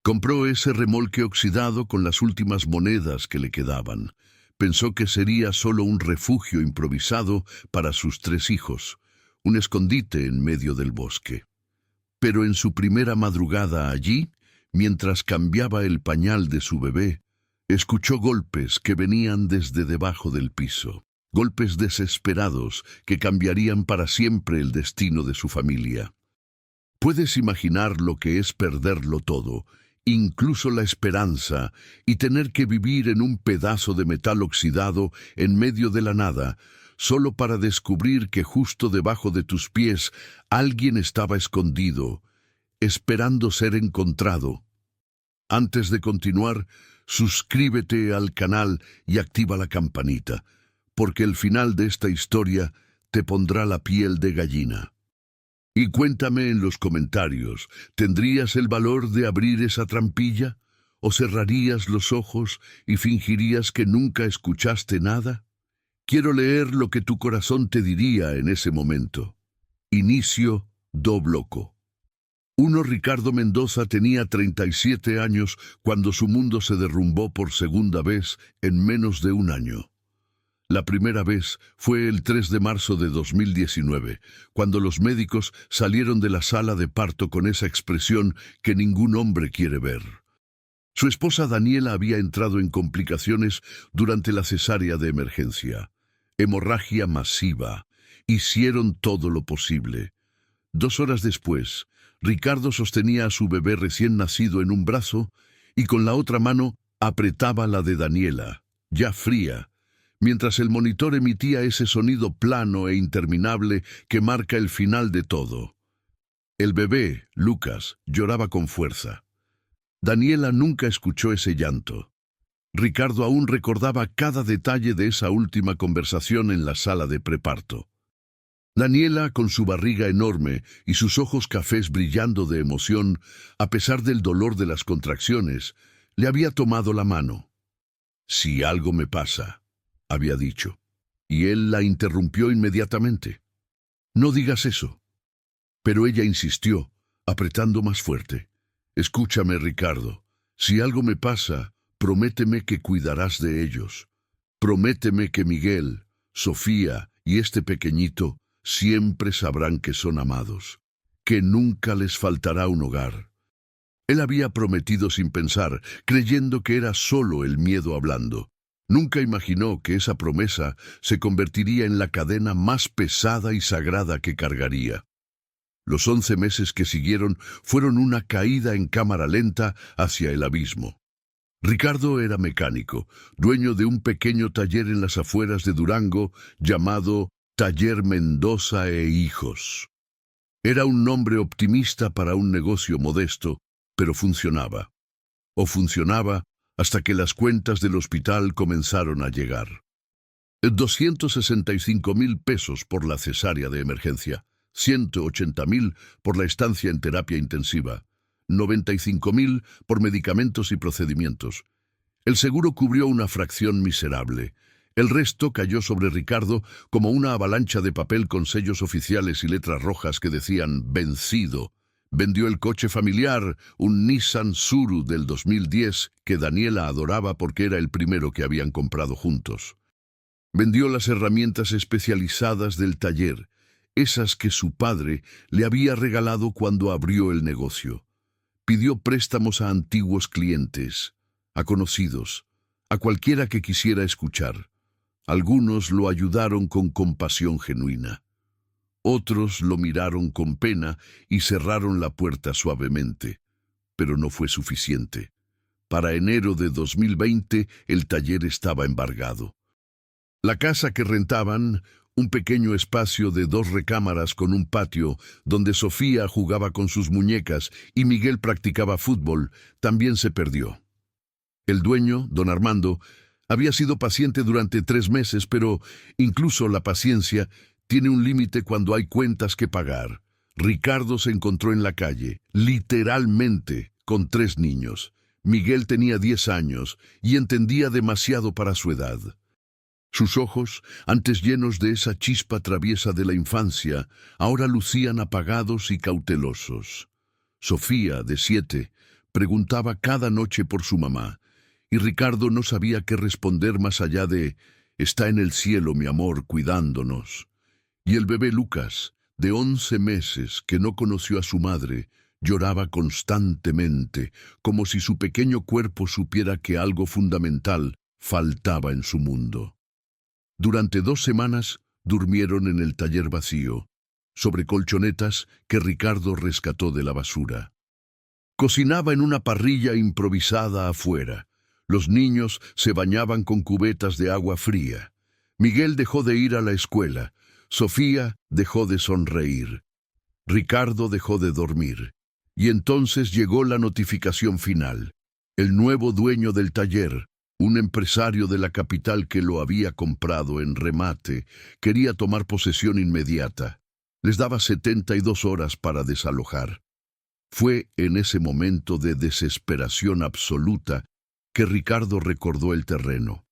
Compró ese remolque oxidado con las últimas monedas que le quedaban. Pensó que sería solo un refugio improvisado para sus 3 hijos, un escondite en medio del bosque. Pero en su primera madrugada allí, mientras cambiaba el pañal de su bebé, escuchó golpes que venían desde debajo del piso, golpes desesperados que cambiarían para siempre el destino de su familia. Puedes imaginar lo que es perderlo todo, incluso la esperanza, y tener que vivir en un pedazo de metal oxidado en medio de la nada, solo para descubrir que justo debajo de tus pies alguien estaba escondido, esperando ser encontrado. Antes de continuar, suscríbete al canal y activa la campanita, porque el final de esta historia te pondrá la piel de gallina. Y cuéntame en los comentarios, ¿tendrías el valor de abrir esa trampilla? ¿O cerrarías los ojos y fingirías que nunca escuchaste nada? Quiero leer lo que tu corazón te diría en ese momento. Inicio do bloco. Ricardo Mendoza tenía 37 años cuando su mundo se derrumbó por segunda vez en menos de un año. La primera vez fue el 3 de marzo de 2019, cuando los médicos salieron de la sala de parto con esa expresión que ningún hombre quiere ver. Su esposa Daniela había entrado en complicaciones durante la cesárea de emergencia. Hemorragia masiva. Hicieron todo lo posible. 2 horas después, Ricardo sostenía a su bebé recién nacido en un brazo y con la otra mano apretaba la de Daniela, ya fría, mientras el monitor emitía ese sonido plano e interminable que marca el final de todo. El bebé, Lucas, lloraba con fuerza. Daniela nunca escuchó ese llanto. Ricardo aún recordaba cada detalle de esa última conversación en la sala de preparto. Daniela, con su barriga enorme y sus ojos cafés brillando de emoción, a pesar del dolor de las contracciones, le había tomado la mano. «Si algo me pasa», había dicho, y él la interrumpió inmediatamente. «No digas eso». Pero ella insistió, apretando más fuerte. «Escúchame, Ricardo. Si algo me pasa, prométeme que cuidarás de ellos. Prométeme que Miguel, Sofía y este pequeñito siempre sabrán que son amados, que nunca les faltará un hogar». Él había prometido sin pensar, creyendo que era solo el miedo hablando. Nunca imaginó que esa promesa se convertiría en la cadena más pesada y sagrada que cargaría. Los 11 meses que siguieron fueron una caída en cámara lenta hacia el abismo. Ricardo era mecánico, dueño de un pequeño taller en las afueras de Durango llamado Taller Mendoza e Hijos. Era un nombre optimista para un negocio modesto, pero funcionaba. O funcionaba hasta que las cuentas del hospital comenzaron a llegar. 265,000 pesos por la cesárea de emergencia, 180,000 por la estancia en terapia intensiva, 95,000 por medicamentos y procedimientos. El seguro cubrió una fracción miserable. El resto cayó sobre Ricardo como una avalancha de papel con sellos oficiales y letras rojas que decían «vencido». Vendió el coche familiar, un Nissan Suru del 2010 que Daniela adoraba porque era el primero que habían comprado juntos. Vendió las herramientas especializadas del taller, esas que su padre le había regalado cuando abrió el negocio. Pidió préstamos a antiguos clientes, a conocidos, a cualquiera que quisiera escuchar. Algunos lo ayudaron con compasión genuina. Otros lo miraron con pena y cerraron la puerta suavemente, pero no fue suficiente. Para enero de 2020 el taller estaba embargado. La casa que rentaban, un pequeño espacio de 2 recámaras con un patio donde Sofía jugaba con sus muñecas y Miguel practicaba fútbol, también se perdió. El dueño, don Armando, había sido paciente durante 3 meses, pero incluso la paciencia tiene un límite cuando hay cuentas que pagar. Ricardo se encontró en la calle, literalmente, con 3 niños. Miguel tenía 10 años y entendía demasiado para su edad. Sus ojos, antes llenos de esa chispa traviesa de la infancia, ahora lucían apagados y cautelosos. Sofía, de 7, Preguntaba cada noche por su mamá, y Ricardo no sabía qué responder más allá de «Está en el cielo, mi amor, cuidándonos». Y el bebé Lucas, de 11 meses, que no conoció a su madre, lloraba constantemente, como si su pequeño cuerpo supiera que algo fundamental faltaba en su mundo. Durante 2 semanas durmieron en el taller vacío, sobre colchonetas que Ricardo rescató de la basura. Cocinaba en una parrilla improvisada afuera. Los niños se bañaban con cubetas de agua fría. Miguel dejó de ir a la escuela. Sofía dejó de sonreír. Ricardo dejó de dormir. Y entonces llegó la notificación final. El nuevo dueño del taller, un empresario de la capital que lo había comprado en remate, quería tomar posesión inmediata. Les daba 72 horas para desalojar. Fue en ese momento de desesperación absoluta que Ricardo recordó el terreno.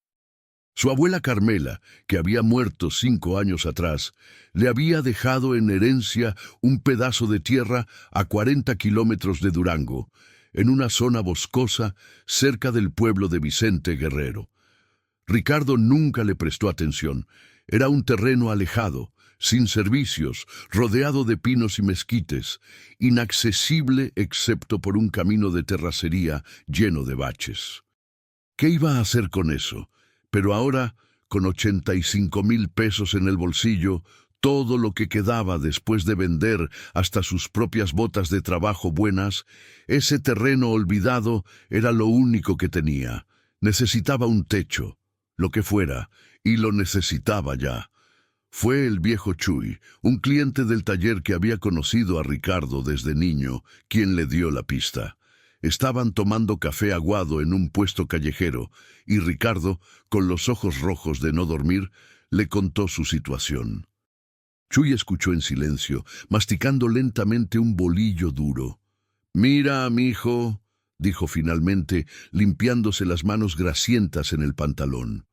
Su abuela Carmela, que había muerto 5 años atrás, le había dejado en herencia un pedazo de tierra a 40 kilómetros de Durango, en una zona boscosa cerca del pueblo de Vicente Guerrero. Ricardo nunca le prestó atención. Era un terreno alejado, sin servicios, rodeado de pinos y mezquites, inaccesible excepto por un camino de terracería lleno de baches. ¿Qué iba a hacer con eso? Pero ahora, con 85,000 pesos en el bolsillo, todo lo que quedaba después de vender hasta sus propias botas de trabajo buenas, ese terreno olvidado era lo único que tenía. Necesitaba un techo, lo que fuera, y lo necesitaba ya. Fue el viejo Chuy, un cliente del taller que había conocido a Ricardo desde niño, quien le dio la pista. Estaban tomando café aguado en un puesto callejero, y Ricardo, con los ojos rojos de no dormir, le contó su situación. Chuy escuchó en silencio, masticando lentamente un bolillo duro. «Mira, mijo», dijo finalmente, limpiándose las manos grasientas en el pantalón.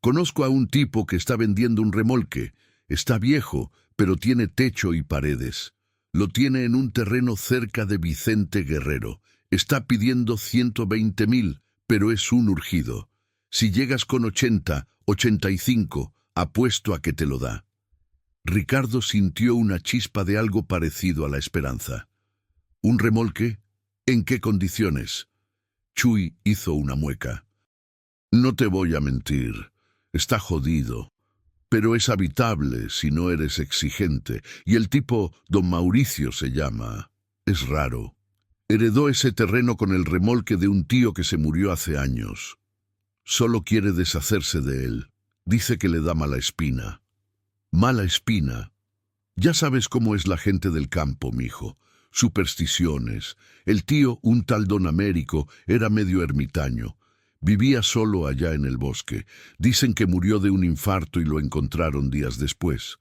«Conozco a un tipo que está vendiendo un remolque. Está viejo, pero tiene techo y paredes. Lo tiene en un terreno cerca de Vicente Guerrero. Está pidiendo 120,000, pero es un urgido. Si llegas con 80, 85, apuesto a que te lo da». Ricardo sintió una chispa de algo parecido a la esperanza. «¿Un remolque? ¿En qué condiciones?» Chuy hizo una mueca. «No te voy a mentir. Está jodido, pero es habitable si no eres exigente, y el tipo, don Mauricio se llama, es raro. Heredó ese terreno con el remolque de un tío que se murió hace años. Solo quiere deshacerse de él. Dice que le da mala espina». «Mala espina». Ya sabes cómo es la gente del campo, mijo. Supersticiones. El tío, un tal don Américo, era medio ermitaño. Vivía solo allá en el bosque. Dicen que murió de un infarto y lo encontraron días después.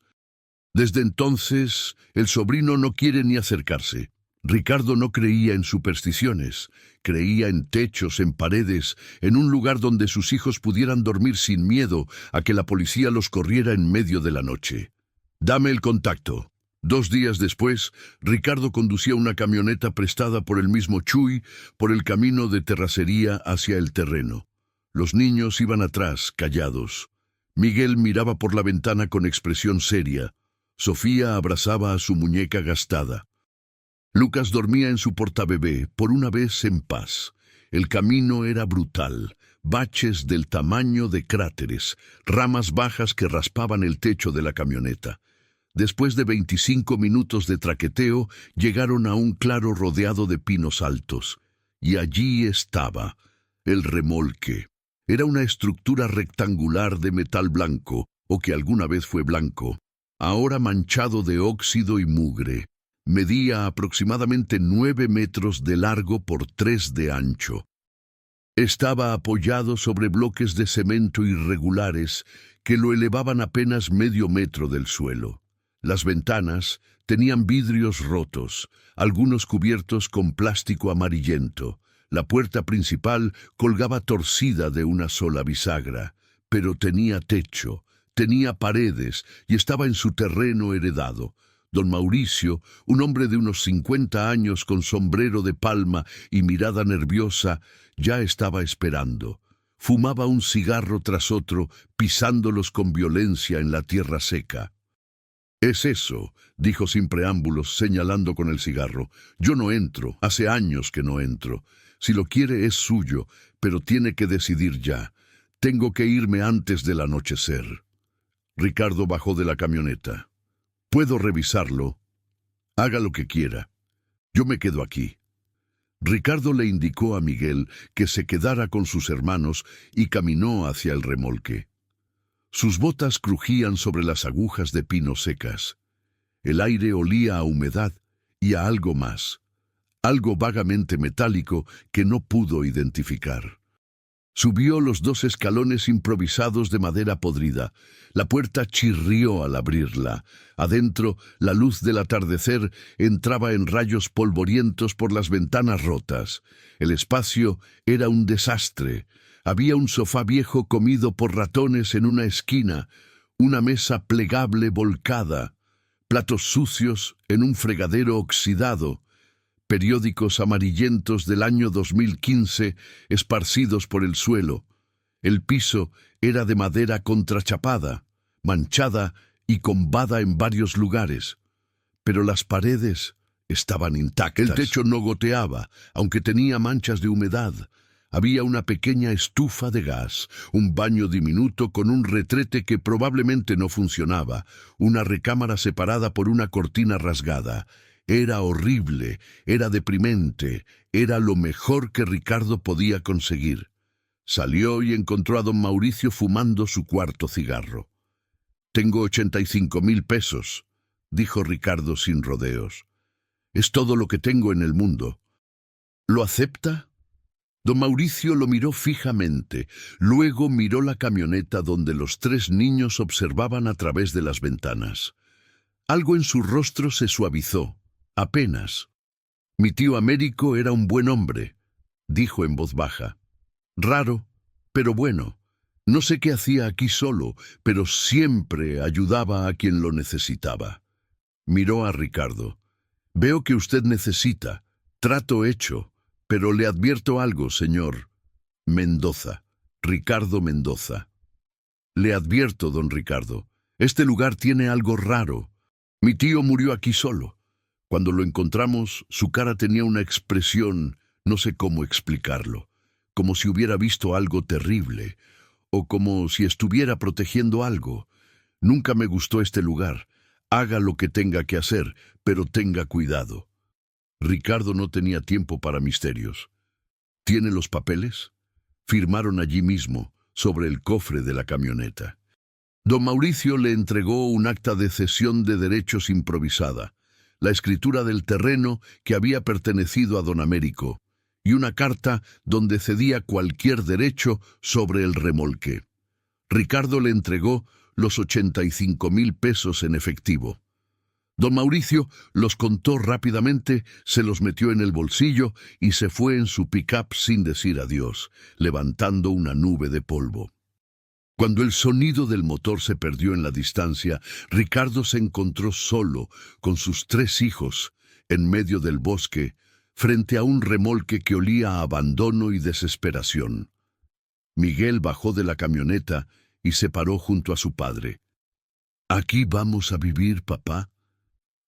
Desde entonces, el sobrino no quiere ni acercarse. Ricardo no creía en supersticiones. Creía en techos, en paredes, en un lugar donde sus hijos pudieran dormir sin miedo a que la policía los corriera en medio de la noche. «Dame el contacto». 2 días después, Ricardo conducía una camioneta prestada por el mismo Chuy por el camino de terracería hacia el terreno. Los niños iban atrás, callados. Miguel miraba por la ventana con expresión seria. Sofía abrazaba a su muñeca gastada. Lucas dormía en su portabebé, por una vez en paz. El camino era brutal. Baches del tamaño de cráteres, ramas bajas que raspaban el techo de la camioneta. Después de 25 minutos de traqueteo, llegaron a un claro rodeado de pinos altos. Y allí estaba, el remolque. Era una estructura rectangular de metal blanco, o que alguna vez fue blanco, ahora manchado de óxido y mugre. Medía aproximadamente 9 metros de largo por 3 de ancho. Estaba apoyado sobre bloques de cemento irregulares que lo elevaban apenas medio metro del suelo. Las ventanas tenían vidrios rotos, algunos cubiertos con plástico amarillento. La puerta principal colgaba torcida de una sola bisagra, pero tenía techo, tenía paredes y estaba en su terreno heredado. Don Mauricio, un hombre de unos 50 años con sombrero de palma y mirada nerviosa, ya estaba esperando. Fumaba un cigarro tras otro, pisándolos con violencia en la tierra seca. «Es eso», dijo sin preámbulos, señalando con el cigarro. «Yo no entro, hace años que no entro. Si lo quiere es suyo, pero tiene que decidir ya. Tengo que irme antes del anochecer». Ricardo bajó de la camioneta. «¿Puedo revisarlo?» «Haga lo que quiera. Yo me quedo aquí». Ricardo le indicó a Miguel que se quedara con sus hermanos y caminó hacia el remolque. Sus botas crujían sobre las agujas de pino secas. El aire olía a humedad y a algo más, algo vagamente metálico que no pudo identificar. Subió los 2 escalones improvisados de madera podrida. La puerta chirrió al abrirla. Adentro, la luz del atardecer entraba en rayos polvorientos por las ventanas rotas. El espacio era un desastre. Había un sofá viejo comido por ratones en una esquina, una mesa plegable volcada, platos sucios en un fregadero oxidado, periódicos amarillentos del año 2015 esparcidos por el suelo. El piso era de madera contrachapada, manchada y combada en varios lugares, pero las paredes estaban intactas. El techo no goteaba, aunque tenía manchas de humedad. Había una pequeña estufa de gas, un baño diminuto con un retrete que probablemente no funcionaba, una recámara separada por una cortina rasgada. Era horrible, era deprimente, era lo mejor que Ricardo podía conseguir. Salió y encontró a don Mauricio fumando su cuarto cigarro. «Tengo 85,000 pesos», dijo Ricardo sin rodeos. «Es todo lo que tengo en el mundo». «¿Lo acepta?» Don Mauricio lo miró fijamente, luego miró la camioneta donde los 3 niños observaban a través de las ventanas. Algo en su rostro se suavizó, apenas. «Mi tío Américo era un buen hombre», dijo en voz baja. «Raro, pero bueno. No sé qué hacía aquí solo, pero siempre ayudaba a quien lo necesitaba». Miró a Ricardo. «Veo que usted necesita. Trato hecho. Pero le advierto algo, señor Mendoza, Ricardo Mendoza. Le advierto, don Ricardo, este lugar tiene algo raro. Mi tío murió aquí solo. Cuando lo encontramos, su cara tenía una expresión, no sé cómo explicarlo, como si hubiera visto algo terrible, o como si estuviera protegiendo algo. Nunca me gustó este lugar. Haga lo que tenga que hacer, pero tenga cuidado». Ricardo no tenía tiempo para misterios. «¿Tiene los papeles?» Firmaron allí mismo, sobre el cofre de la camioneta. Don Mauricio le entregó un acta de cesión de derechos improvisada, la escritura del terreno que había pertenecido a don Américo, y una carta donde cedía cualquier derecho sobre el remolque. Ricardo le entregó los 85,000 pesos en efectivo. Don Mauricio los contó rápidamente, se los metió en el bolsillo y se fue en su pick-up sin decir adiós, levantando una nube de polvo. Cuando el sonido del motor se perdió en la distancia, Ricardo se encontró solo, con sus 3 hijos, en medio del bosque, frente a un remolque que olía a abandono y desesperación. Miguel bajó de la camioneta y se paró junto a su padre. «¿Aquí vamos a vivir, papá?»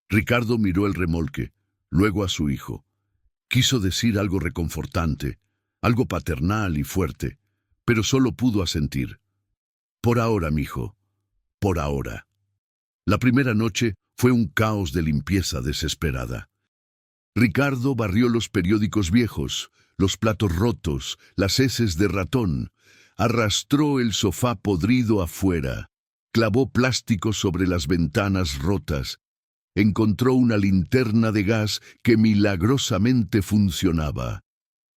Ricardo miró el remolque, luego a su hijo. Quiso decir algo reconfortante, algo paternal y fuerte, pero solo pudo asentir. «Por ahora, mijo, por ahora». La primera noche fue un caos de limpieza desesperada. Ricardo barrió los periódicos viejos, los platos rotos, las heces de ratón, arrastró el sofá podrido afuera, clavó plástico sobre las ventanas rotas, encontró una linterna de gas que milagrosamente funcionaba.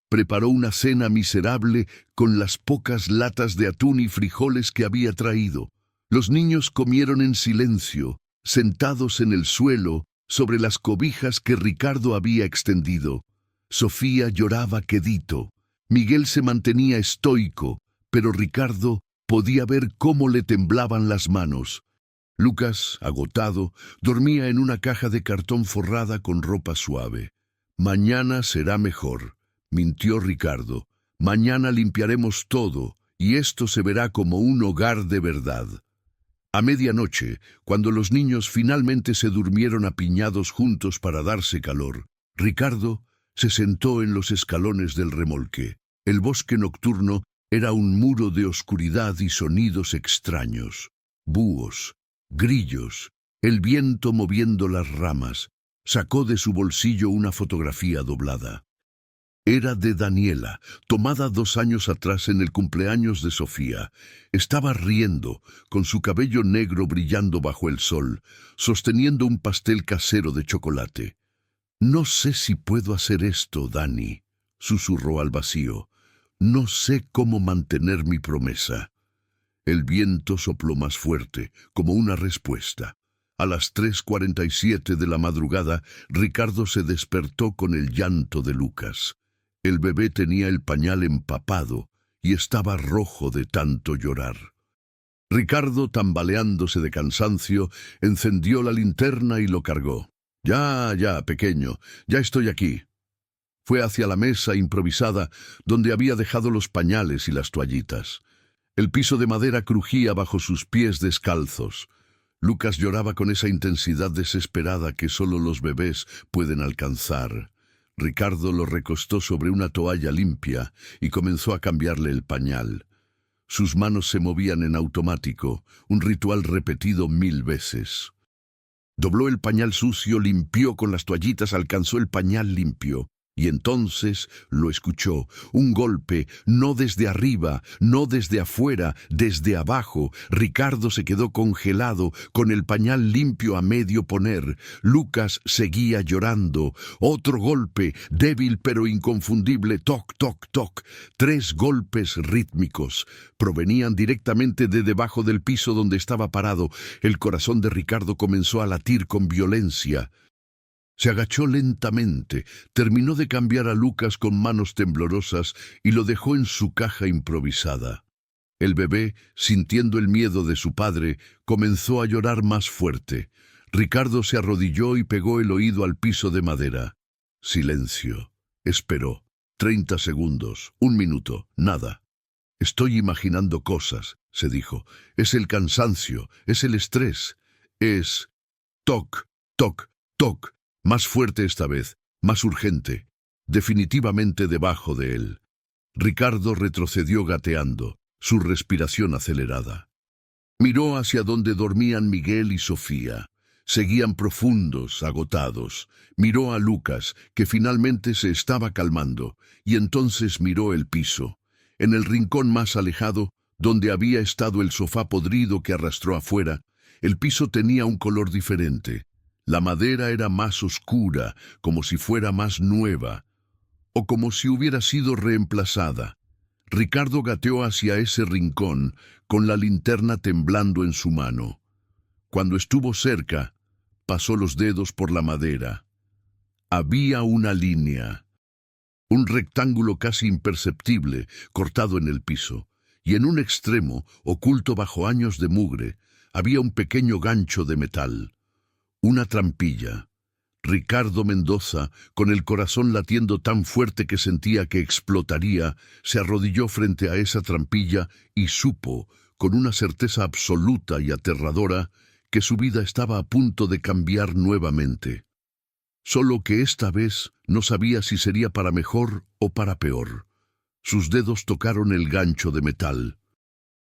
Preparó una cena miserable con las pocas latas de atún y frijoles que había traído. Los niños comieron en silencio, sentados en el suelo, sobre las cobijas que Ricardo había extendido. Sofía lloraba quedito. Miguel se mantenía estoico, pero Ricardo podía ver cómo le temblaban las manos. Lucas, agotado, dormía en una caja de cartón forrada con ropa suave. Mañana será mejor, mintió Ricardo. Mañana limpiaremos todo, y esto se verá como un hogar de verdad. A medianoche, cuando los niños finalmente se durmieron apiñados juntos para darse calor, Ricardo se sentó en los escalones del remolque. El bosque nocturno era un muro de oscuridad y sonidos extraños. Búhos, grillos, el viento moviendo las ramas. Sacó de su bolsillo una fotografía doblada. Era de Daniela, tomada 2 años atrás en el cumpleaños de Sofía. Estaba riendo, con su cabello negro brillando bajo el sol, sosteniendo un pastel casero de chocolate. «No sé si puedo hacer esto, Dani», susurró al vacío. «No sé cómo mantener mi promesa». El viento sopló más fuerte, como una respuesta. A las 3:47 de la madrugada, Ricardo se despertó con el llanto de Lucas. El bebé tenía el pañal empapado y estaba rojo de tanto llorar. Ricardo, tambaleándose de cansancio, encendió la linterna y lo cargó. «Ya, pequeño, ya estoy aquí». Fue hacia la mesa improvisada donde había dejado los pañales y las toallitas. El piso de madera crujía bajo sus pies descalzos. Lucas lloraba con esa intensidad desesperada que solo los bebés pueden alcanzar. Ricardo lo recostó sobre una toalla limpia y comenzó a cambiarle el pañal. Sus manos se movían en automático, un ritual repetido 1000 veces. Dobló el pañal sucio, limpió con las toallitas, alcanzó el pañal limpio. Y entonces lo escuchó, un golpe, no desde arriba, no desde afuera, desde abajo. Ricardo se quedó congelado, con el pañal limpio a medio poner. Lucas seguía llorando. Otro golpe, débil pero inconfundible, toc, toc, toc. 3 golpes rítmicos. Provenían directamente de debajo del piso donde estaba parado. El corazón de Ricardo comenzó a latir con violencia. Se agachó lentamente, terminó de cambiar a Lucas con manos temblorosas y lo dejó en su caja improvisada. El bebé, sintiendo el miedo de su padre, comenzó a llorar más fuerte. Ricardo se arrodilló y pegó el oído al piso de madera. Silencio. Esperó. 30 segundos, 1 minuto, nada. «Estoy imaginando cosas», se dijo. «Es el cansancio, es el estrés, es... toc, toc, toc». Más fuerte esta vez, más urgente, definitivamente debajo de él. Ricardo retrocedió gateando, su respiración acelerada. Miró hacia donde dormían Miguel y Sofía. Seguían profundos, agotados. Miró a Lucas, que finalmente se estaba calmando, y entonces miró el piso. En el rincón más alejado, donde había estado el sofá podrido que arrastró afuera, el piso tenía un color diferente. La madera era más oscura, como si fuera más nueva, o como si hubiera sido reemplazada. Ricardo gateó hacia ese rincón, con la linterna temblando en su mano. Cuando estuvo cerca, pasó los dedos por la madera. Había una línea, un rectángulo casi imperceptible, cortado en el piso, y en un extremo, oculto bajo años de mugre, había un pequeño gancho de metal. Una trampilla. Ricardo Mendoza, con el corazón latiendo tan fuerte que sentía que explotaría, se arrodilló frente a esa trampilla y supo, con una certeza absoluta y aterradora, que su vida estaba a punto de cambiar nuevamente. Solo que esta vez no sabía si sería para mejor o para peor. Sus dedos tocaron el gancho de metal.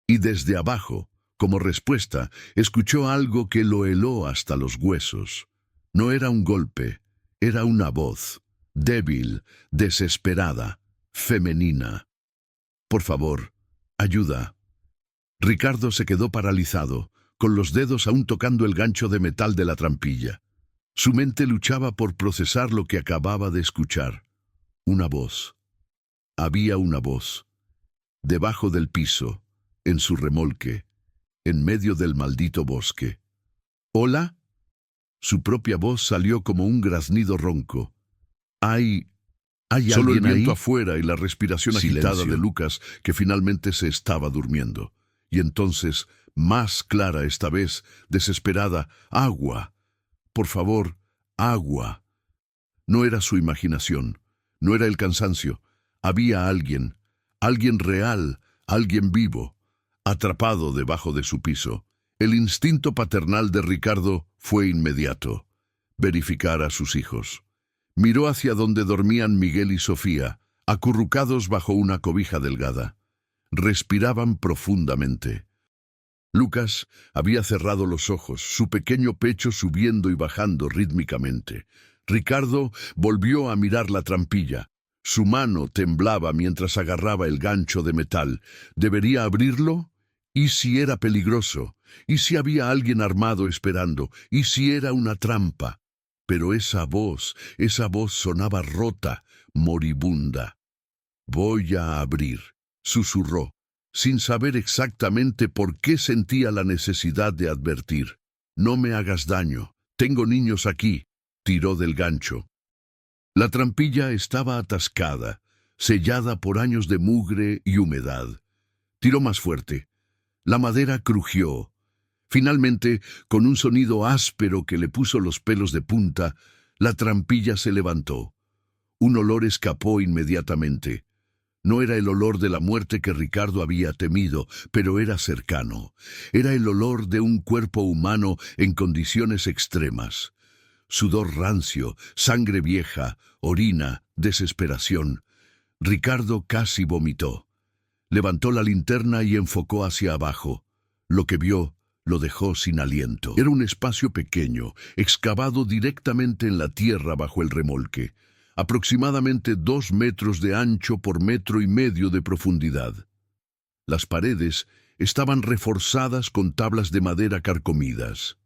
Y desde abajo, como respuesta, escuchó algo que lo heló hasta los huesos. No era un golpe, era una voz, débil, desesperada, femenina. «Por favor, ayuda». Ricardo se quedó paralizado, con los dedos aún tocando el gancho de metal de la trampilla. Su mente luchaba por procesar lo que acababa de escuchar. Una voz. Había una voz. Debajo del piso, en su remolque, en medio del maldito bosque. «¿Hola?» Su propia voz salió como un graznido ronco. ¿Hay Solo el alguien viento ahí? afuera y la respiración agitada Silencio. de Lucas, que finalmente se estaba durmiendo. Y entonces más clara esta vez, desesperada. «Agua. Por favor, agua». No era su imaginación, no era el cansancio. Había alguien, alguien real, alguien vivo, atrapado debajo de su piso. El instinto paternal de Ricardo fue inmediato: verificar a sus hijos. Miró hacia donde dormían Miguel y Sofía, acurrucados bajo una cobija delgada. Respiraban profundamente. Lucas había cerrado los ojos, su pequeño pecho subiendo y bajando rítmicamente. Ricardo volvió a mirar la trampilla. Su mano temblaba mientras agarraba el gancho de metal. ¿Debería abrirlo? ¿Y si era peligroso? ¿Y si había alguien armado esperando? ¿Y si era una trampa? Pero esa voz sonaba rota, moribunda. «Voy a abrir», susurró, sin saber exactamente por qué sentía la necesidad de advertir. «No me hagas daño, tengo niños aquí». Tiró del gancho. La trampilla estaba atascada, sellada por años de mugre y humedad. Tiró más fuerte. La madera crujió. Finalmente, con un sonido áspero que le puso los pelos de punta, la trampilla se levantó. Un olor escapó inmediatamente. No era el olor de la muerte que Ricardo había temido, pero era cercano. Era el olor de un cuerpo humano en condiciones extremas. Sudor rancio, sangre vieja, orina, desesperación. Ricardo casi vomitó. Levantó la linterna y enfocó hacia abajo. Lo que vio lo dejó sin aliento. Era un espacio pequeño, excavado directamente en la tierra bajo el remolque, aproximadamente 2 metros de ancho por 1,5 metros de profundidad. Las paredes estaban reforzadas con tablas de madera carcomidas.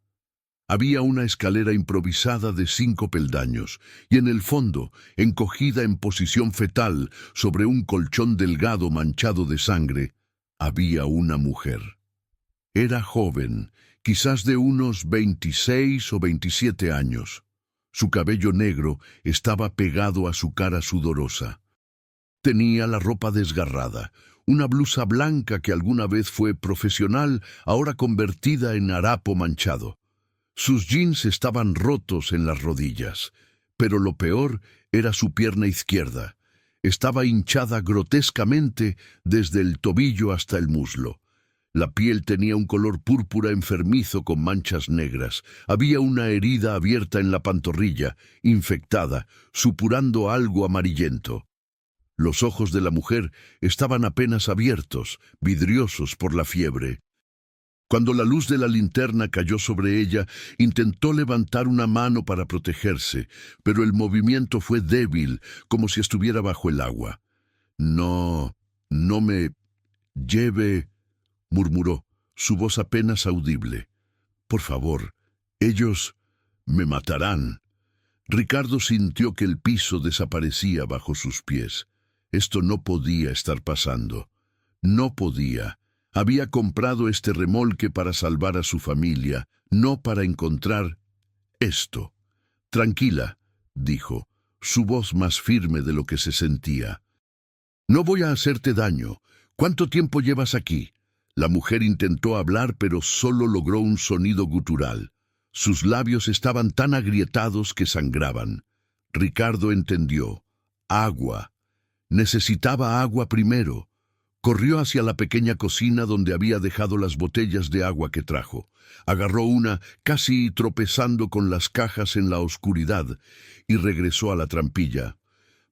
Había una escalera improvisada de 5 peldaños, y en el fondo, encogida en posición fetal sobre un colchón delgado manchado de sangre, había una mujer. Era joven, quizás de unos 26 o 27 años. Su cabello negro estaba pegado a su cara sudorosa. Tenía la ropa desgarrada, una blusa blanca que alguna vez fue profesional, ahora convertida en harapo manchado. Sus jeans estaban rotos en las rodillas, pero lo peor era su pierna izquierda. Estaba hinchada grotescamente desde el tobillo hasta el muslo. La piel tenía un color púrpura enfermizo con manchas negras. Había una herida abierta en la pantorrilla, infectada, supurando algo amarillento. Los ojos de la mujer estaban apenas abiertos, vidriosos por la fiebre. Cuando la luz de la linterna cayó sobre ella, intentó levantar una mano para protegerse, pero el movimiento fue débil, como si estuviera bajo el agua. «No me lleve», murmuró, su voz apenas audible. «Por favor, ellos me matarán». Ricardo sintió que el piso desaparecía bajo sus pies. Esto no podía estar pasando. No podía. Había comprado este remolque para salvar a su familia, no para encontrar esto. «Tranquila», dijo, su voz más firme de lo que se sentía. «No voy a hacerte daño. ¿Cuánto tiempo llevas aquí?» La mujer intentó hablar, pero solo logró un sonido gutural. Sus labios estaban tan agrietados que sangraban. Ricardo entendió. Agua. Necesitaba agua primero. Corrió hacia la pequeña cocina donde había dejado las botellas de agua que trajo. Agarró una, casi tropezando con las cajas en la oscuridad, y regresó a la trampilla.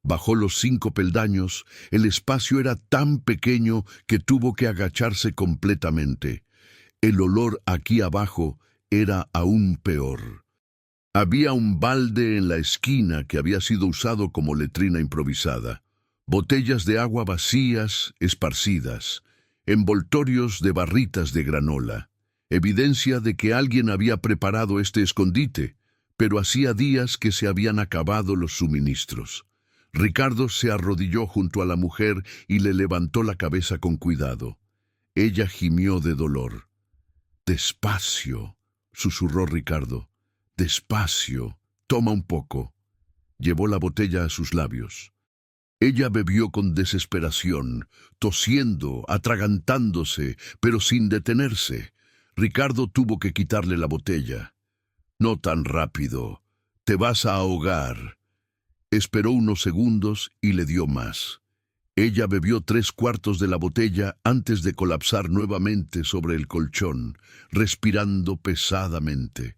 Bajó los 5 peldaños. El espacio era tan pequeño que tuvo que agacharse completamente. El olor aquí abajo era aún peor. Había un balde en la esquina que había sido usado como letrina improvisada. Botellas de agua vacías, esparcidas, envoltorios de barritas de granola, evidencia de que alguien había preparado este escondite, pero hacía días que se habían acabado los suministros. Ricardo se arrodilló junto a la mujer y le levantó la cabeza con cuidado. Ella gimió de dolor. «Despacio», susurró Ricardo. «Despacio. Toma un poco». Llevó la botella a sus labios. Ella bebió con desesperación, tosiendo, atragantándose, pero sin detenerse. Ricardo tuvo que quitarle la botella. No tan rápido. Te vas a ahogar. Esperó unos segundos y le dio más. Ella bebió 3/4 de la botella antes de colapsar nuevamente sobre el colchón, respirando pesadamente.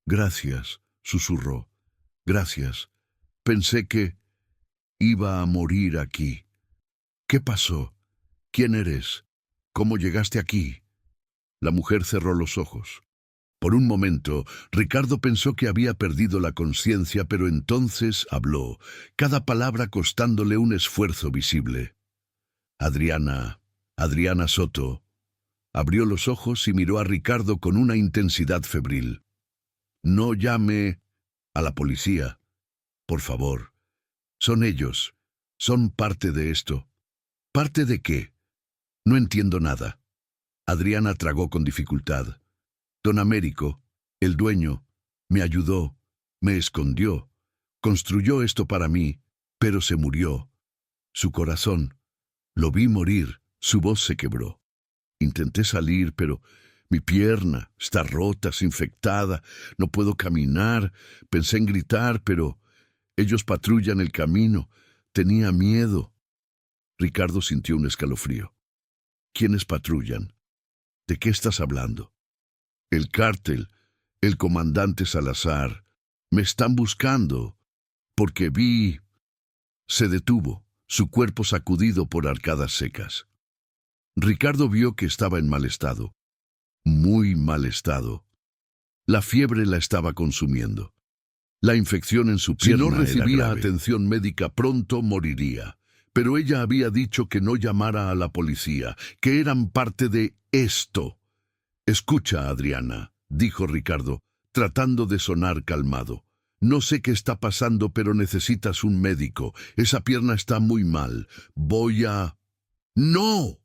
«Gracias», susurró. «Gracias. Pensé que iba a morir aquí». «¿Qué pasó? ¿Quién eres? ¿Cómo llegaste aquí?» La mujer cerró los ojos. Por un momento, Ricardo pensó que había perdido la conciencia, pero entonces habló, cada palabra costándole un esfuerzo visible. Adriana Soto. Abrió los ojos y miró a Ricardo con una intensidad febril. «No llame a la policía, por favor. Son ellos. Son parte de esto». «¿Parte de qué? No entiendo nada». Adriana tragó con dificultad. «Don Américo, el dueño, me ayudó, me escondió, construyó esto para mí, pero se murió. Su corazón, lo vi morir, su voz se quebró. Intenté salir, pero mi pierna está rota, es infectada, no puedo caminar. Pensé en gritar, pero ellos patrullan el camino. Tenía miedo». Ricardo sintió un escalofrío. «¿Quiénes patrullan? ¿De qué estás hablando?» «El cártel, el comandante Salazar. Me están buscando, porque vi...» Se detuvo, su cuerpo sacudido por arcadas secas. Ricardo vio que estaba en mal estado, muy mal estado. La fiebre la estaba consumiendo. La infección en su pierna, si no recibía atención médica, pronto moriría. Pero ella había dicho que no llamara a la policía, que eran parte de esto. «Escucha, Adriana», dijo Ricardo, tratando de sonar calmado. «No sé qué está pasando, pero necesitas un médico. Esa pierna está muy mal. Voy a...» «¡No!».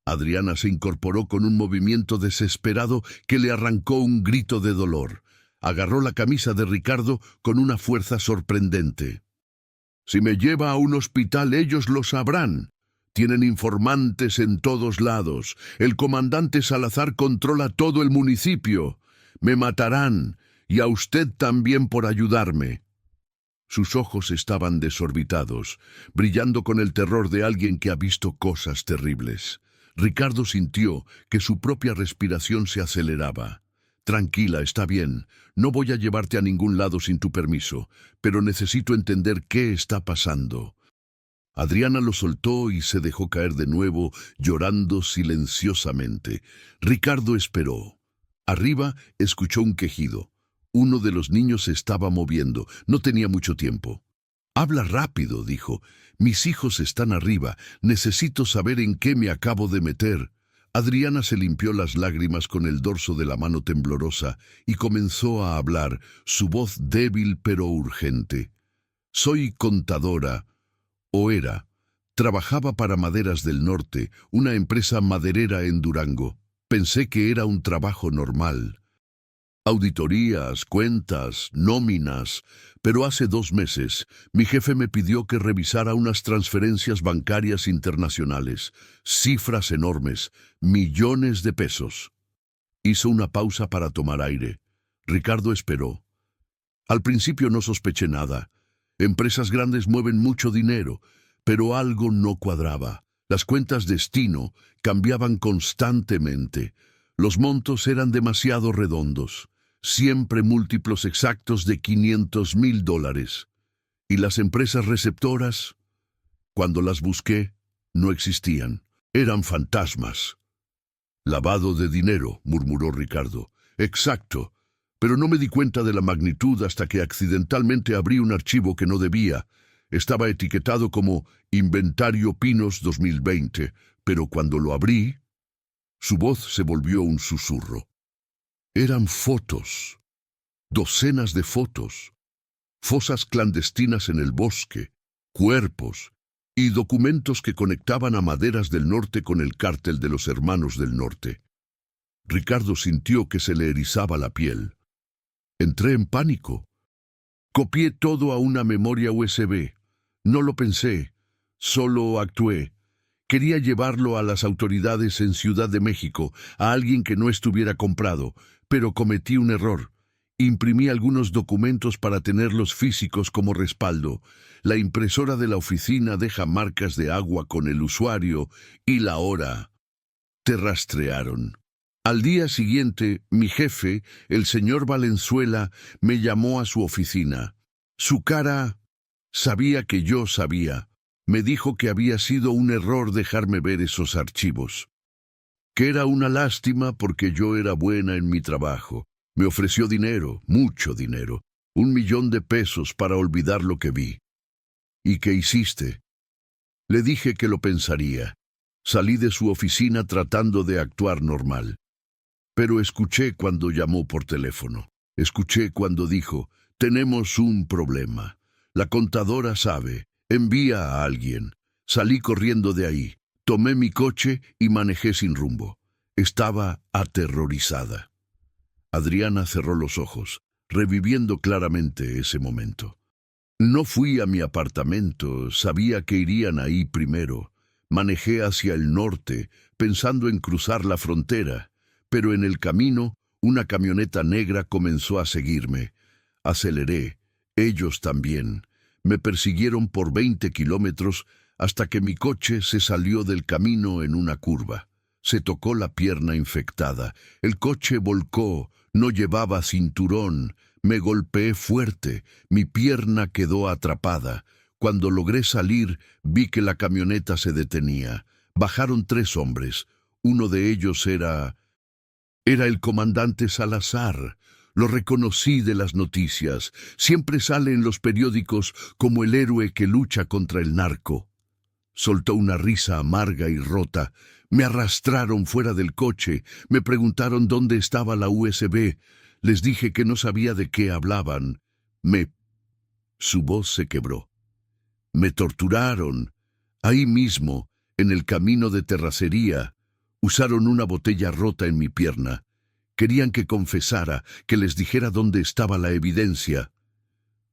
Adriana se incorporó con un movimiento desesperado que le arrancó un grito de dolor. Agarró la camisa de Ricardo con una fuerza sorprendente. «Si me lleva a un hospital, ellos lo sabrán. Tienen informantes en todos lados. El comandante Salazar controla todo el municipio. Me matarán, y a usted también por ayudarme». Sus ojos estaban desorbitados, brillando con el terror de alguien que ha visto cosas terribles. Ricardo sintió que su propia respiración se aceleraba. «Tranquila, está bien. No voy a llevarte a ningún lado sin tu permiso, pero necesito entender qué está pasando». Adriana lo soltó y se dejó caer de nuevo, llorando silenciosamente. Ricardo esperó. Arriba escuchó un quejido. Uno de los niños se estaba moviendo. No tenía mucho tiempo. «Habla rápido», dijo. «Mis hijos están arriba. Necesito saber en qué me acabo de meter». Adriana se limpió las lágrimas con el dorso de la mano temblorosa y comenzó a hablar, su voz débil pero urgente. «Soy contadora, o era. Trabajaba para Maderas del Norte, una empresa maderera en Durango. Pensé que era un trabajo normal. Auditorías, cuentas, nóminas, pero hace 2 meses mi jefe me pidió que revisara unas transferencias bancarias internacionales, cifras enormes, millones de pesos». Hizo una pausa para tomar aire. Ricardo esperó. «Al principio no sospeché nada. Empresas grandes mueven mucho dinero, pero algo no cuadraba. Las cuentas destino cambiaban constantemente. Los montos eran demasiado redondos. Siempre múltiplos exactos de $500,000. Y las empresas receptoras, cuando las busqué, no existían. Eran fantasmas». «Lavado de dinero», murmuró Ricardo. «Exacto, pero no me di cuenta de la magnitud hasta que accidentalmente abrí un archivo que no debía. Estaba etiquetado como Inventario Pinos 2020, pero cuando lo abrí...». Su voz se volvió un susurro. Eran fotos, docenas de fotos, fosas clandestinas en el bosque, cuerpos y documentos que conectaban a Maderas del Norte con el cártel de los Hermanos del Norte. Ricardo sintió que se le erizaba la piel. Entré en pánico. Copié todo a una memoria USB. No lo pensé, solo actué. Quería llevarlo a las autoridades en Ciudad de México, a alguien que no estuviera comprado, pero cometí un error. Imprimí algunos documentos para tenerlos físicos como respaldo. La impresora de la oficina deja marcas de agua con el usuario y la hora. Te rastrearon. Al día siguiente, mi jefe, el señor Valenzuela, me llamó a su oficina. Su cara sabía que yo sabía. Me dijo que había sido un error dejarme ver esos archivos. Que era una lástima porque yo era buena en mi trabajo. Me ofreció dinero, mucho dinero, 1,000,000 de pesos para olvidar lo que vi. ¿Y qué hiciste? Le dije que lo pensaría. Salí de su oficina tratando de actuar normal. Pero escuché cuando llamó por teléfono. Escuché cuando dijo, tenemos un problema. La contadora sabe, envía a alguien. Salí corriendo de ahí. Tomé mi coche y manejé sin rumbo. Estaba aterrorizada. Adriana cerró los ojos, reviviendo claramente ese momento. No fui a mi apartamento, sabía que irían ahí primero. Manejé hacia el norte, pensando en cruzar la frontera, pero en el camino, una camioneta negra comenzó a seguirme. Aceleré, ellos también. Me persiguieron por 20 kilómetros hasta que mi coche se salió del camino en una curva. Se tocó la pierna infectada. El coche volcó, no llevaba cinturón. Me golpeé fuerte, mi pierna quedó atrapada. Cuando logré salir, vi que la camioneta se detenía. Bajaron 3 hombres. Uno de ellos era el comandante Salazar. Lo reconocí de las noticias. Siempre sale en los periódicos como el héroe que lucha contra el narco. Soltó una risa amarga y rota. Me arrastraron fuera del coche. Me preguntaron dónde estaba la USB. Les dije que no sabía de qué hablaban. Su voz se quebró. Me torturaron. Ahí mismo, en el camino de terracería, usaron una botella rota en mi pierna. Querían que confesara, que les dijera dónde estaba la evidencia.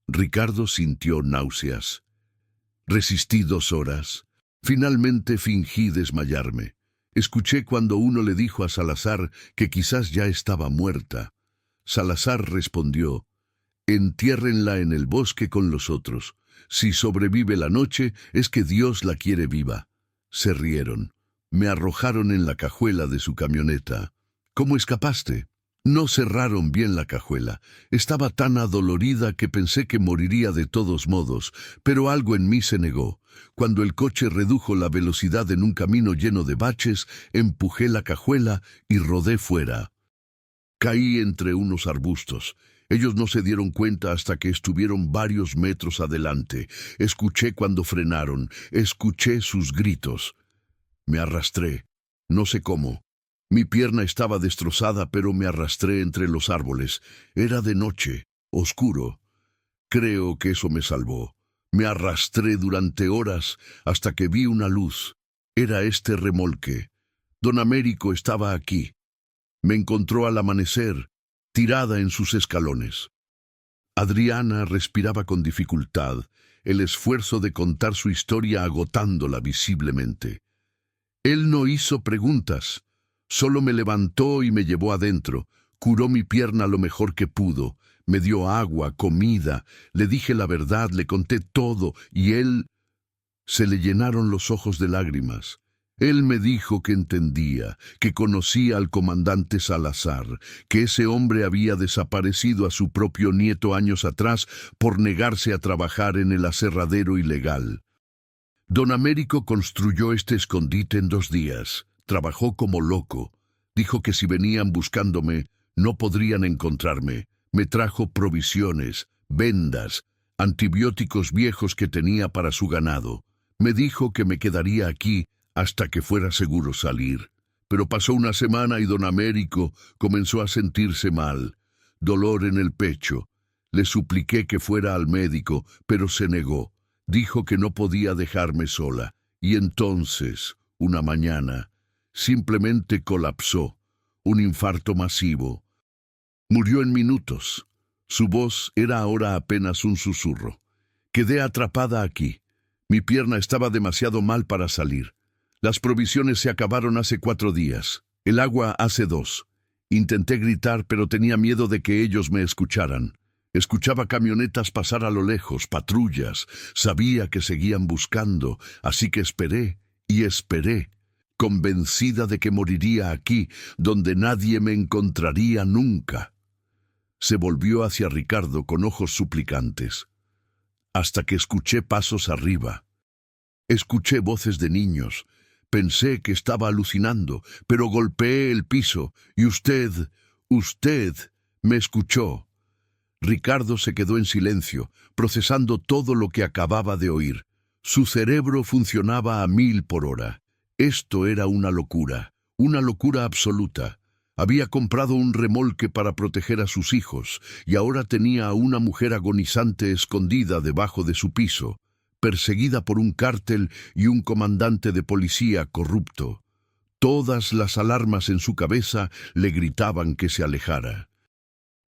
Ricardo sintió náuseas. Resistí 2 horas. Finalmente fingí desmayarme. Escuché cuando uno le dijo a Salazar que quizás ya estaba muerta. Salazar respondió, entiérrenla en el bosque con los otros. Si sobrevive la noche, es que Dios la quiere viva. Se rieron. Me arrojaron en la cajuela de su camioneta. ¿Cómo escapaste? No cerraron bien la cajuela. Estaba tan adolorida que pensé que moriría de todos modos, pero algo en mí se negó. Cuando el coche redujo la velocidad en un camino lleno de baches, empujé la cajuela y rodé fuera. Caí entre unos arbustos. Ellos no se dieron cuenta hasta que estuvieron varios metros adelante. Escuché cuando frenaron, escuché sus gritos. Me arrastré, no sé cómo. Mi pierna estaba destrozada, pero me arrastré entre los árboles. Era de noche, oscuro. Creo que eso me salvó. Me arrastré durante horas hasta que vi una luz. Era este remolque. Don Américo estaba aquí. Me encontró al amanecer, tirada en sus escalones. Adriana respiraba con dificultad, el esfuerzo de contar su historia agotándola visiblemente. Él no hizo preguntas, solo me levantó y me llevó adentro, curó mi pierna lo mejor que pudo, me dio agua, comida, le dije la verdad, le conté todo, y él... Se le llenaron los ojos de lágrimas. Él me dijo que entendía, que conocía al comandante Salazar, que ese hombre había desaparecido a su propio nieto años atrás por negarse a trabajar en el aserradero ilegal. Don Américo construyó este escondite en 2 días. Trabajó como loco. Dijo que si venían buscándome, no podrían encontrarme. Me trajo provisiones, vendas, antibióticos viejos que tenía para su ganado. Me dijo que me quedaría aquí hasta que fuera seguro salir. Pero pasó una semana y don Américo comenzó a sentirse mal. Dolor en el pecho. Le supliqué que fuera al médico, pero se negó. Dijo que no podía dejarme sola. Y entonces, una mañana, simplemente colapsó. Un infarto masivo. Murió en minutos. Su voz era ahora apenas un susurro. Quedé atrapada aquí. Mi pierna estaba demasiado mal para salir. Las provisiones se acabaron hace 4 días. El agua hace 2. Intenté gritar, pero tenía miedo de que ellos me escucharan. Escuchaba camionetas pasar a lo lejos, patrullas. Sabía que seguían buscando, así que esperé y esperé, convencida de que moriría aquí, donde nadie me encontraría nunca. Se volvió hacia Ricardo con ojos suplicantes, hasta que escuché pasos arriba. Escuché voces de niños. Pensé que estaba alucinando, pero golpeé el piso y usted me escuchó. Ricardo se quedó en silencio, procesando todo lo que acababa de oír. Su cerebro funcionaba a 1000 por hora. Esto era una locura absoluta. Había comprado un remolque para proteger a sus hijos y ahora tenía a una mujer agonizante escondida debajo de su piso, perseguida por un cártel y un comandante de policía corrupto. Todas las alarmas en su cabeza le gritaban que se alejara,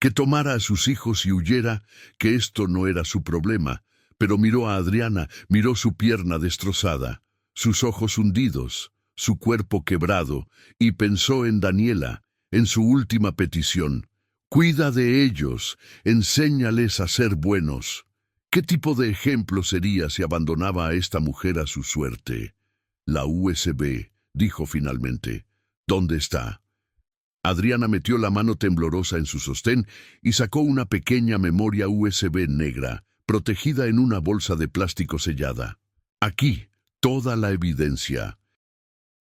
que tomara a sus hijos y huyera, que esto no era su problema. Pero miró a Adriana, miró su pierna destrozada, sus ojos hundidos, su cuerpo quebrado, y pensó en Daniela, en su última petición. Cuida de ellos, enséñales a ser buenos. ¿Qué tipo de ejemplo sería si abandonaba a esta mujer a su suerte? La USB, dijo finalmente. ¿Dónde está? Adriana metió la mano temblorosa en su sostén y sacó una pequeña memoria USB negra, protegida en una bolsa de plástico sellada. Aquí, toda la evidencia.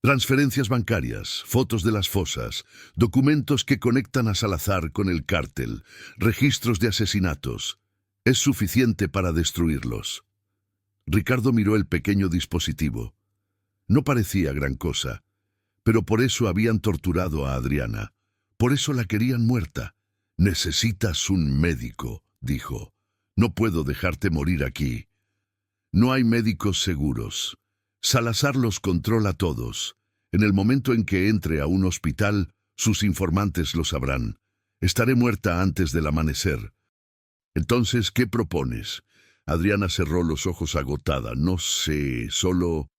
Transferencias bancarias, fotos de las fosas, documentos que conectan a Salazar con el cártel, registros de asesinatos. Es suficiente para destruirlos. Ricardo miró el pequeño dispositivo. No parecía gran cosa, pero por eso habían torturado a Adriana. Por eso la querían muerta. Necesitas un médico, dijo. No puedo dejarte morir aquí. No hay médicos seguros. Salazar los controla todos. En el momento en que entre a un hospital, sus informantes lo sabrán. Estaré muerta antes del amanecer. Entonces, ¿qué propones? Adriana cerró los ojos agotada. No sé, solo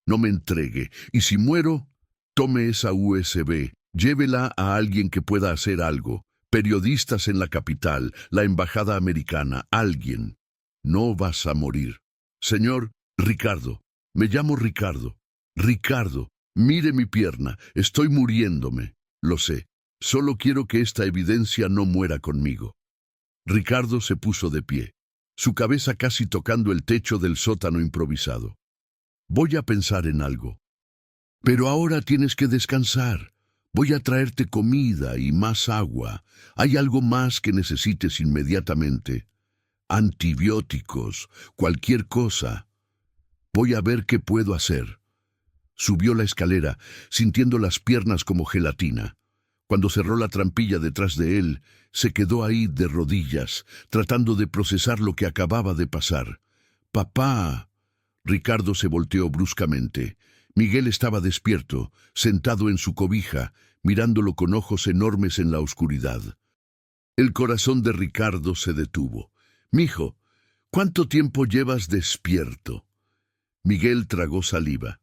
no me entregue. Y si muero, tome esa USB, llévela a alguien que pueda hacer algo. Periodistas en la capital, la embajada americana, alguien. No vas a morir. Señor, Ricardo. Me llamo Ricardo. Ricardo, mire mi pierna. Estoy muriéndome. Lo sé. Solo quiero que esta evidencia no muera conmigo. Ricardo se puso de pie, su cabeza casi tocando el techo del sótano improvisado. Voy a pensar en algo. Pero ahora tienes que descansar. Voy a traerte comida y más agua. ¿Hay algo más que necesites inmediatamente? Antibióticos, cualquier cosa. Voy a ver qué puedo hacer. Subió la escalera, sintiendo las piernas como gelatina. Cuando cerró la trampilla detrás de él, se quedó ahí de rodillas, tratando de procesar lo que acababa de pasar. ¡Papá! Ricardo se volteó bruscamente. Miguel estaba despierto, sentado en su cobija, mirándolo con ojos enormes en la oscuridad. El corazón de Ricardo se detuvo. «Mijo, ¿cuánto tiempo llevas despierto?» Miguel tragó saliva.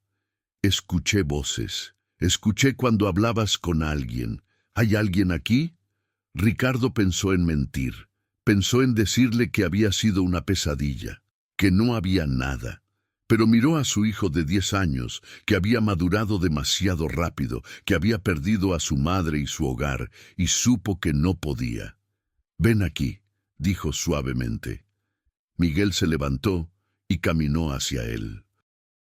«Escuché voces. Escuché cuando hablabas con alguien. ¿Hay alguien aquí?» Ricardo pensó en mentir. Pensó en decirle que había sido una pesadilla, que no había nada. Pero miró a su hijo de 10 años, que había madurado demasiado rápido, que había perdido a su madre y su hogar, y supo que no podía. «Ven aquí», dijo suavemente. Miguel se levantó y caminó hacia él.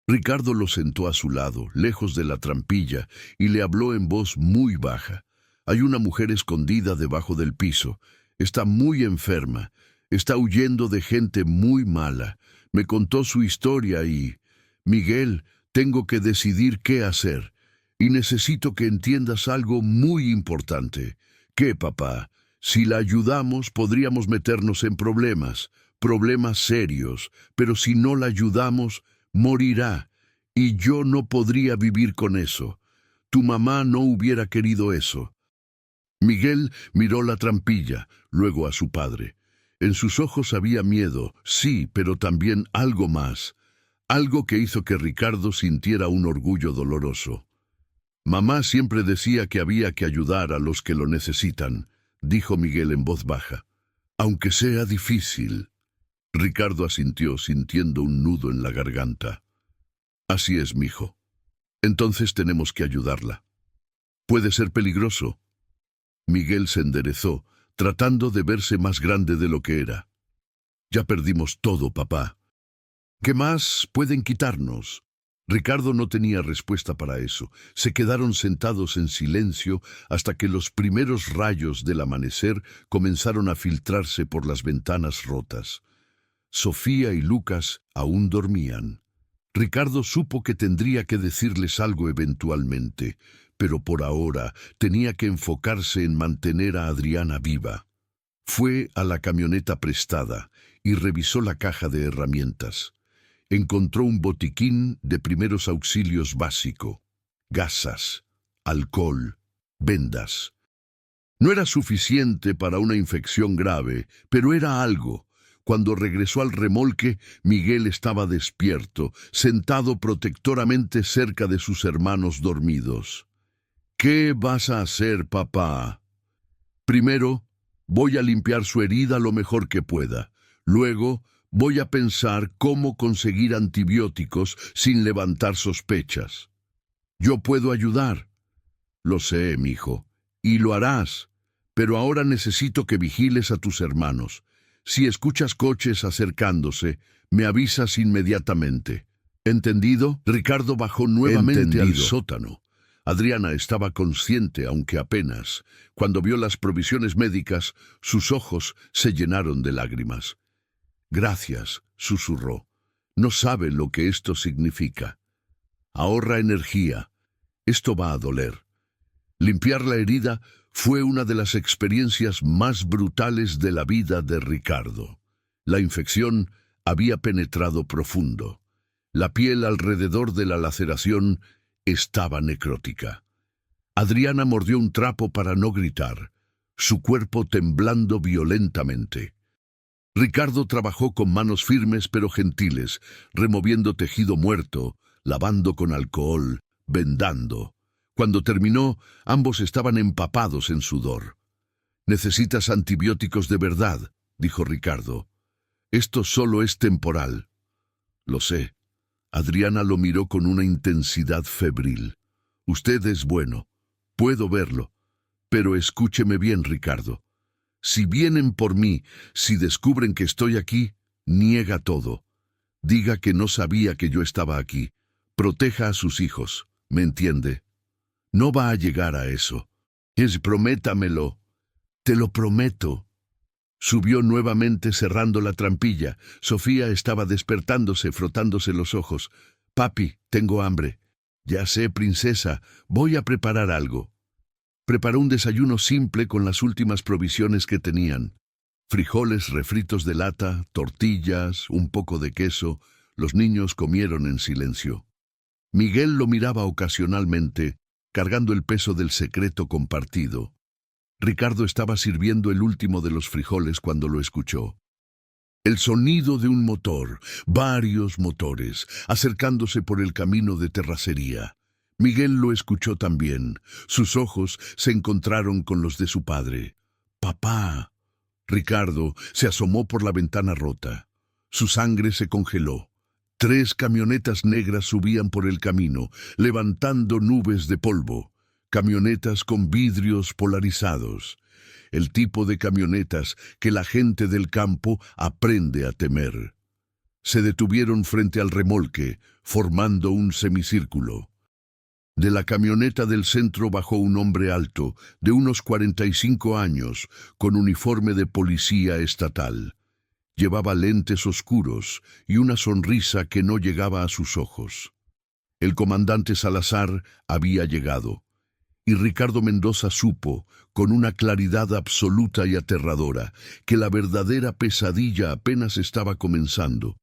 Ricardo lo sentó a su lado, lejos de la trampilla, y le habló en voz muy baja. «Hay una mujer escondida debajo del piso. Está muy enferma. Está huyendo de gente muy mala. Me contó su historia y... Miguel, tengo que decidir qué hacer. Y necesito que entiendas algo muy importante. ¿Qué, papá? Si la ayudamos, podríamos meternos en problemas serios. Pero si no la ayudamos, morirá. Y yo no podría vivir con eso. Tu mamá no hubiera querido eso». Miguel miró la trampilla, luego a su padre. En sus ojos había miedo, sí, pero también algo más. algo que hizo que Ricardo sintiera un orgullo doloroso. «Mamá siempre decía que había que ayudar a los que lo necesitan», dijo Miguel en voz baja. «Aunque sea difícil». Ricardo asintió, sintiendo un nudo en la garganta. «Así es, mijo. Entonces tenemos que ayudarla. Puede ser peligroso». Miguel se enderezó, tratando de verse más grande de lo que era. «Ya perdimos todo, papá. ¿Qué más pueden quitarnos?» Ricardo no tenía respuesta para eso. Se quedaron sentados en silencio hasta que los primeros rayos del amanecer comenzaron a filtrarse por las ventanas rotas. Sofía y Lucas aún dormían. Ricardo supo que tendría que decirles algo eventualmente, pero por ahora tenía que enfocarse en mantener a Adriana viva. Fue a la camioneta prestada y revisó la caja de herramientas. Encontró un botiquín de primeros auxilios básico, gasas, alcohol, vendas. No era suficiente para una infección grave, pero era algo. Cuando regresó al remolque, Miguel estaba despierto, sentado protectoramente cerca de sus hermanos dormidos. «¿Qué vas a hacer, papá?» «Primero, voy a limpiar su herida lo mejor que pueda. Luego, voy a pensar cómo conseguir antibióticos sin levantar sospechas. Yo puedo ayudar». «Lo sé, mijo, y lo harás, pero ahora necesito que vigiles a tus hermanos. Si escuchas coches acercándose, me avisas inmediatamente. ¿Entendido?» Ricardo bajó nuevamente al sótano. Adriana estaba consciente, aunque apenas. Cuando vio las provisiones médicas, sus ojos se llenaron de lágrimas. «Gracias», susurró. «No sabe lo que esto significa. Ahorra energía. Esto va a doler». Limpiar la herida fue una de las experiencias más brutales de la vida de Ricardo. La infección había penetrado profundo. La piel alrededor de la laceración estaba necrótica. Adriana mordió un trapo para no gritar, su cuerpo temblando violentamente. Ricardo trabajó con manos firmes pero gentiles, removiendo tejido muerto, lavando con alcohol, vendando. Cuando terminó, ambos estaban empapados en sudor. «Necesitas antibióticos de verdad», dijo Ricardo. «Esto solo es temporal». «Lo sé». Adriana lo miró con una intensidad febril. «Usted es bueno. Puedo verlo. Pero escúcheme bien, Ricardo. Si vienen por mí, si descubren que estoy aquí, niega todo. Diga que no sabía que yo estaba aquí. Proteja a sus hijos. ¿Me entiende? No va a llegar a eso. Prométamelo». «Te lo prometo». Subió nuevamente cerrando la trampilla. Sofía estaba despertándose, frotándose los ojos. «Papi, tengo hambre». «Ya sé, princesa. Voy a preparar algo». Preparó un desayuno simple con las últimas provisiones que tenían. Frijoles refritos de lata, tortillas, un poco de queso. Los niños comieron en silencio. Miguel lo miraba ocasionalmente, cargando el peso del secreto compartido. Ricardo estaba sirviendo el último de los frijoles cuando lo escuchó. El sonido de un motor, varios motores, acercándose por el camino de terracería. Miguel lo escuchó también. Sus ojos se encontraron con los de su padre. «Papá». Ricardo se asomó por la ventana rota. Su sangre se congeló. 3 camionetas negras subían por el camino, levantando nubes de polvo. Camionetas con vidrios polarizados. El tipo de camionetas que la gente del campo aprende a temer. Se detuvieron frente al remolque, formando un semicírculo. De la camioneta del centro bajó un hombre alto, de unos 45 años, con uniforme de policía estatal. Llevaba lentes oscuros y una sonrisa que no llegaba a sus ojos. El comandante Salazar había llegado, y Ricardo Mendoza supo, con una claridad absoluta y aterradora, que la verdadera pesadilla apenas estaba comenzando.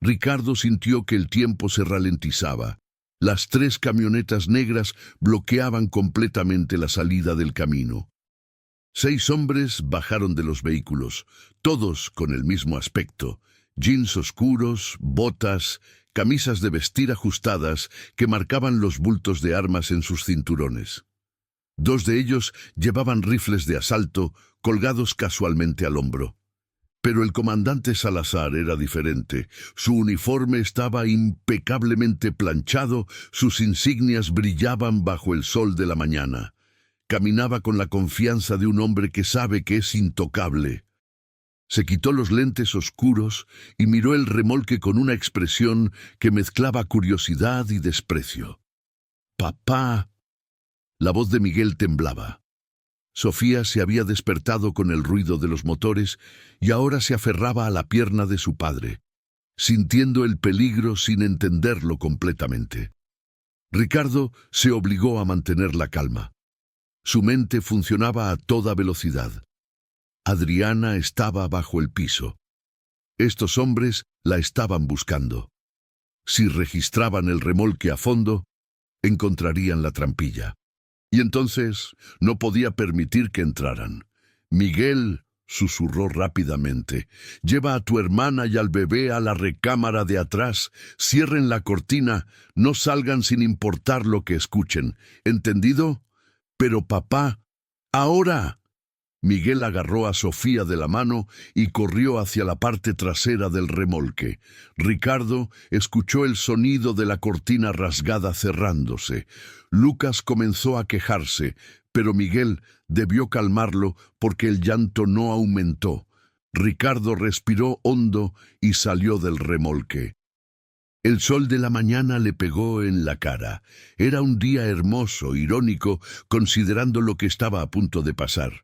Ricardo sintió que el tiempo se ralentizaba. Las 3 camionetas negras bloqueaban completamente la salida del camino. 6 hombres bajaron de los vehículos, todos con el mismo aspecto, jeans oscuros, botas, camisas de vestir ajustadas que marcaban los bultos de armas en sus cinturones. Dos de ellos llevaban rifles de asalto colgados casualmente al hombro. Pero el comandante Salazar era diferente. Su uniforme estaba impecablemente planchado, sus insignias brillaban bajo el sol de la mañana. Caminaba con la confianza de un hombre que sabe que es intocable. Se quitó los lentes oscuros y miró el remolque con una expresión que mezclaba curiosidad y desprecio. «Papá». La voz de Miguel temblaba. Sofía se había despertado con el ruido de los motores y ahora se aferraba a la pierna de su padre, sintiendo el peligro sin entenderlo completamente. Ricardo se obligó a mantener la calma. Su mente funcionaba a toda velocidad. Adriana estaba bajo el piso. Estos hombres la estaban buscando. Si registraban el remolque a fondo, encontrarían la trampilla. Y entonces no podía permitir que entraran. «Miguel», susurró rápidamente, «lleva a tu hermana y al bebé a la recámara de atrás. Cierren la cortina, no salgan sin importar lo que escuchen. ¿Entendido? Pero papá, ahora». Miguel agarró a Sofía de la mano y corrió hacia la parte trasera del remolque. Ricardo escuchó el sonido de la cortina rasgada cerrándose. Lucas comenzó a quejarse, pero Miguel debió calmarlo porque el llanto no aumentó. Ricardo respiró hondo y salió del remolque. El sol de la mañana le pegó en la cara. Era un día hermoso, irónico, considerando lo que estaba a punto de pasar.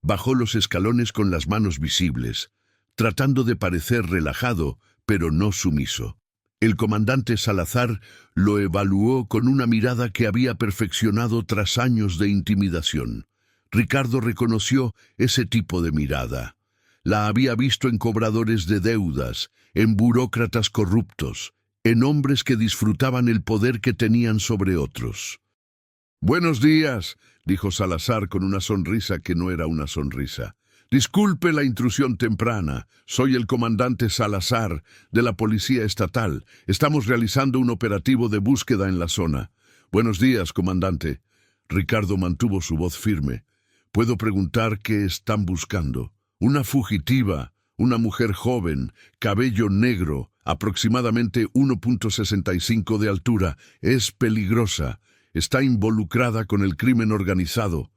Bajó los escalones con las manos visibles, tratando de parecer relajado, pero no sumiso. El comandante Salazar lo evaluó con una mirada que había perfeccionado tras años de intimidación. Ricardo reconoció ese tipo de mirada. La había visto en cobradores de deudas, en burócratas corruptos, en hombres que disfrutaban el poder que tenían sobre otros. «Buenos días», dijo Salazar con una sonrisa que no era una sonrisa. «Disculpe la intrusión temprana. Soy el comandante Salazar, de la Policía Estatal. Estamos realizando un operativo de búsqueda en la zona». «Buenos días, comandante». Ricardo mantuvo su voz firme. «¿Puedo preguntar qué están buscando?» «Una fugitiva, una mujer joven, cabello negro, aproximadamente 1.65 de altura. Es peligrosa. Está involucrada con el crimen organizado.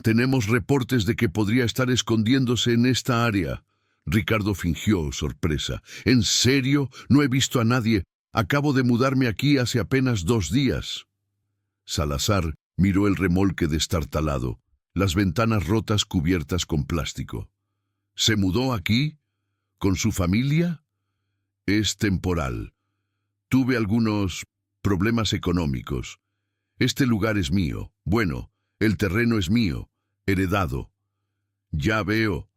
Tenemos reportes de que podría estar escondiéndose en esta área». Ricardo fingió sorpresa. «¿En serio? No he visto a nadie. Acabo de mudarme aquí hace apenas 2 días». Salazar miró el remolque destartalado, las ventanas rotas cubiertas con plástico. «¿Se mudó aquí? ¿Con su familia?» «Es temporal. Tuve algunos problemas económicos. Este lugar es mío. Bueno, el terreno es mío, heredado». «Ya veo».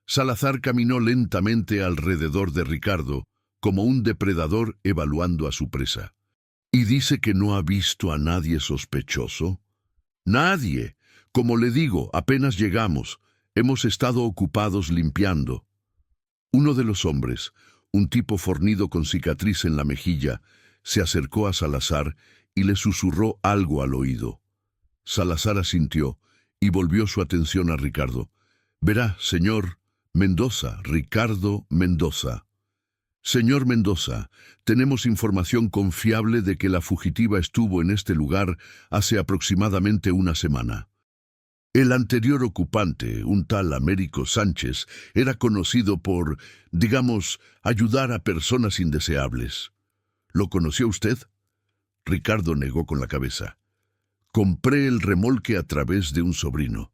Salazar caminó lentamente alrededor de Ricardo, como un depredador evaluando a su presa. «¿Y dice que no ha visto a nadie sospechoso?» «Nadie. Como le digo, apenas llegamos. Hemos estado ocupados limpiando». Uno de los hombres, un tipo fornido con cicatriz en la mejilla, se acercó a Salazar y le susurró algo al oído. Salazar asintió y volvió su atención a Ricardo. «Verá, señor Mendoza, Ricardo Mendoza». «Señor Mendoza, tenemos información confiable de que la fugitiva estuvo en este lugar hace aproximadamente una semana. El anterior ocupante, un tal Américo Sánchez, era conocido por, digamos, ayudar a personas indeseables. ¿Lo conoció usted?» Ricardo negó con la cabeza. «Compré el remolque a través de un sobrino.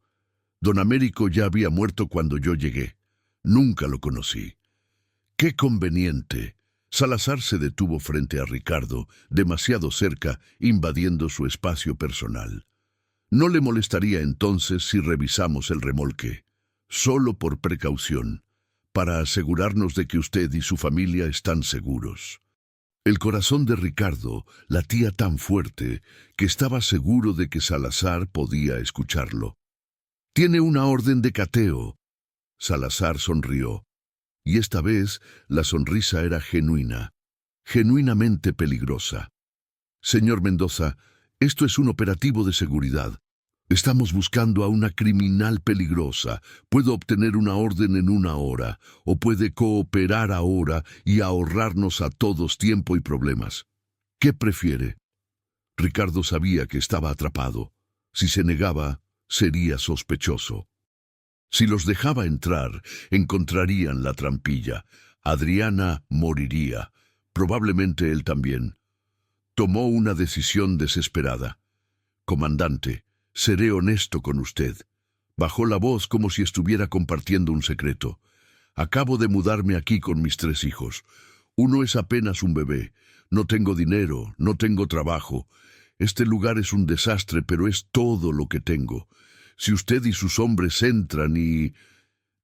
Don Américo ya había muerto cuando yo llegué. Nunca lo conocí». «¡Qué conveniente!». Salazar se detuvo frente a Ricardo, demasiado cerca, invadiendo su espacio personal. «¿No le molestaría entonces si revisamos el remolque? Solo por precaución, para asegurarnos de que usted y su familia están seguros». El corazón de Ricardo latía tan fuerte que estaba seguro de que Salazar podía escucharlo. «Tiene una orden de cateo». Salazar sonrió. y esta vez la sonrisa era genuina, genuinamente peligrosa. Señor Mendoza, esto es un operativo de seguridad. Estamos buscando a una criminal peligrosa. Puedo obtener una orden en 1 hora, o puede cooperar ahora y ahorrarnos a todos tiempo y problemas. ¿Qué prefiere? Ricardo sabía que estaba atrapado. Si se negaba, sería sospechoso. Si los dejaba entrar, encontrarían la trampilla. Adriana moriría. Probablemente él también. Tomó una decisión desesperada. Comandante, seré honesto con usted. Bajó la voz como si estuviera compartiendo un secreto. Acabo de mudarme aquí con mis 3 hijos. Uno es apenas un bebé. No tengo dinero, no tengo trabajo. Este lugar es un desastre, pero es todo lo que tengo. Si usted y sus hombres entran y,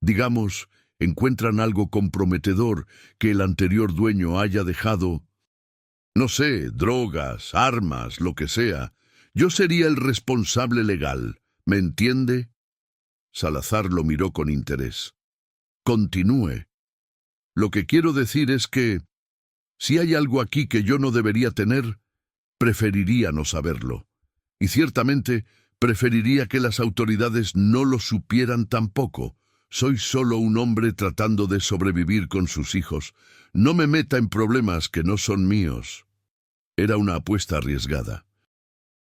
digamos, encuentran algo comprometedor que el anterior dueño haya dejado, no sé, drogas, armas, lo que sea, yo sería el responsable legal. ¿Me entiende? Salazar lo miró con interés. Continúe. Lo que quiero decir es que, si hay algo aquí que yo no debería tener, preferiría no saberlo. Y ciertamente, preferiría que las autoridades no lo supieran tampoco. Soy solo un hombre tratando de sobrevivir con sus hijos. No me meta en problemas que no son míos. Era una apuesta arriesgada.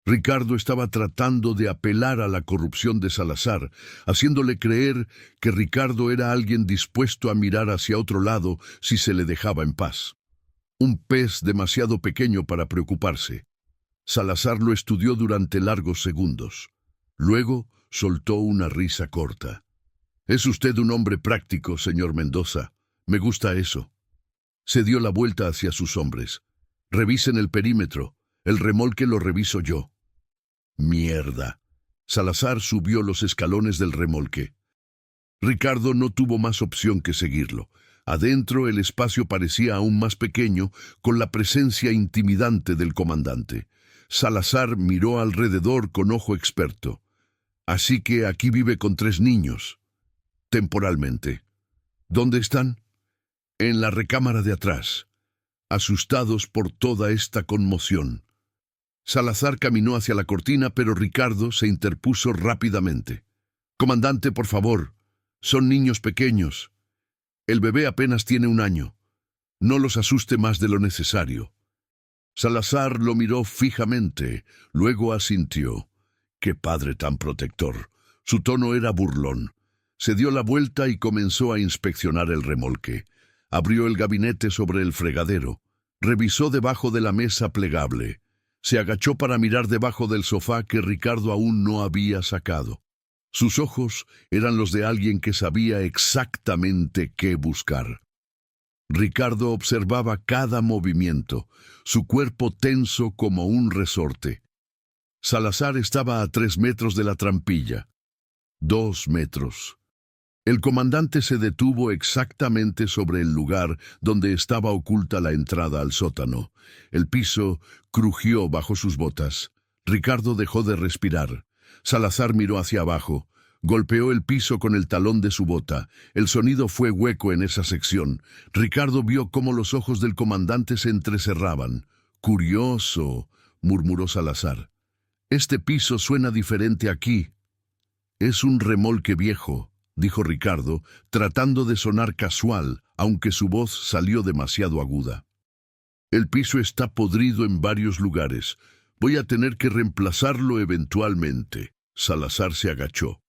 Ricardo estaba tratando de apelar a la corrupción de Salazar, haciéndole creer que Ricardo era alguien dispuesto a mirar hacia otro lado si se le dejaba en paz. Un pez demasiado pequeño para preocuparse. Salazar lo estudió durante largos segundos. Luego soltó una risa corta. «Es usted un hombre práctico, señor Mendoza. Me gusta eso». Se dio la vuelta hacia sus hombres. «Revisen el perímetro. El remolque lo reviso yo». «Mierda». Salazar subió los escalones del remolque. Ricardo no tuvo más opción que seguirlo. Adentro el espacio parecía aún más pequeño, con la presencia intimidante del comandante. Salazar miró alrededor con ojo experto. «Así que aquí vive con 3 niños. Temporalmente. ¿Dónde están?» «En la recámara de atrás, asustados por toda esta conmoción». Salazar caminó hacia la cortina, pero Ricardo se interpuso rápidamente. «Comandante, por favor, son niños pequeños. El bebé apenas tiene 1 año. No los asuste más de lo necesario». Salazar lo miró fijamente, luego asintió. «Qué padre tan protector». Su tono era burlón. Se dio la vuelta y comenzó a inspeccionar el remolque. Abrió el gabinete sobre el fregadero. Revisó debajo de la mesa plegable. Se agachó para mirar debajo del sofá que Ricardo aún no había sacado. Sus ojos eran los de alguien que sabía exactamente qué buscar. Ricardo observaba cada movimiento, su cuerpo tenso como un resorte. Salazar estaba a 3 metros de la trampilla. 2 metros. El comandante se detuvo exactamente sobre el lugar donde estaba oculta la entrada al sótano. El piso crujió bajo sus botas. Ricardo dejó de respirar. Salazar miró hacia abajo. Golpeó el piso con el talón de su bota. El sonido fue hueco en esa sección. Ricardo vio cómo los ojos del comandante se entrecerraban. «Curioso», murmuró Salazar. «Este piso suena diferente aquí». «Es un remolque viejo», dijo Ricardo, tratando de sonar casual, aunque su voz salió demasiado aguda. «El piso está podrido en varios lugares. Voy a tener que reemplazarlo eventualmente». Salazar se agachó.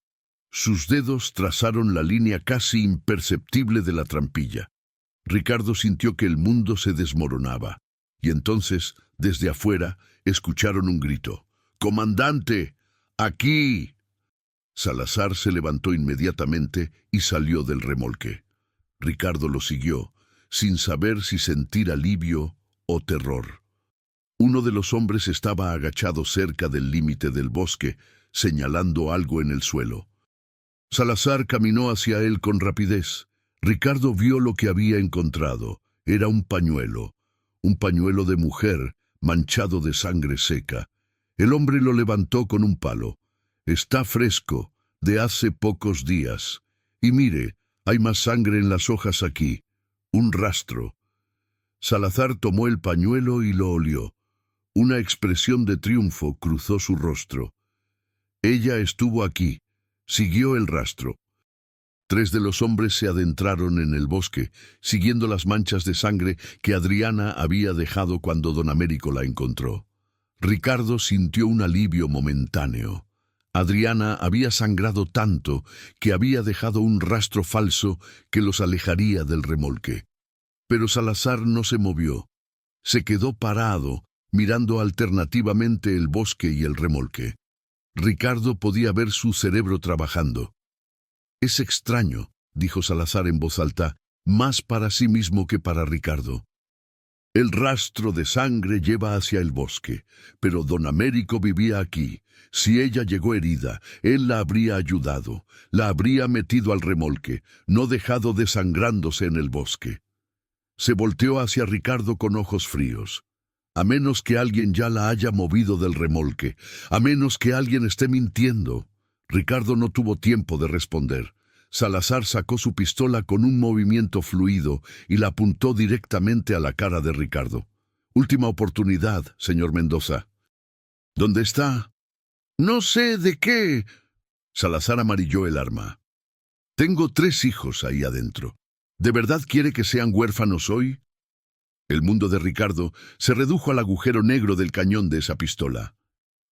Sus dedos trazaron la línea casi imperceptible de la trampilla. Ricardo sintió que el mundo se desmoronaba. Y entonces, desde afuera, escucharon un grito. «¡Comandante! ¡Aquí!». Salazar se levantó inmediatamente y salió del remolque. Ricardo lo siguió, sin saber si sentir alivio o terror. Uno de los hombres estaba agachado cerca del límite del bosque, señalando algo en el suelo. Salazar caminó hacia él con rapidez. Ricardo vio lo que había encontrado. Era un pañuelo de mujer, manchado de sangre seca. El hombre lo levantó con un palo. «Está fresco, de hace pocos días. Y mire, Hay más sangre en las hojas aquí. Un rastro. Salazar tomó el pañuelo y lo olió. Una expresión de triunfo cruzó su rostro. Ella estuvo aquí. Siguió el rastro. 3 de los hombres se adentraron en el bosque, siguiendo las manchas de sangre que Adriana había dejado cuando don Américo la encontró. Ricardo sintió un alivio momentáneo. Adriana había sangrado tanto que había dejado un rastro falso que los alejaría del remolque. Pero Salazar no se movió. Se quedó parado, mirando alternativamente el bosque y el remolque. Ricardo podía ver su cerebro trabajando. «Es extraño», dijo Salazar en voz alta, más para sí mismo que para Ricardo. «El rastro de sangre lleva hacia el bosque, pero don Américo vivía aquí. Si ella llegó herida, él la habría ayudado, la habría metido al remolque, no dejado desangrándose en el bosque». Se volteó hacia Ricardo con ojos fríos. «A menos que alguien ya la haya movido del remolque, a menos que alguien esté mintiendo». Ricardo no tuvo tiempo de responder. Salazar sacó su pistola con un movimiento fluido y la apuntó directamente a la cara de Ricardo. «Última oportunidad, señor Mendoza». «¿Dónde está?» «No sé de qué». Salazar amarilló el arma. «Tengo 3 hijos ahí adentro. ¿De verdad quiere que sean huérfanos hoy?» El mundo de Ricardo se redujo al agujero negro del cañón de esa pistola.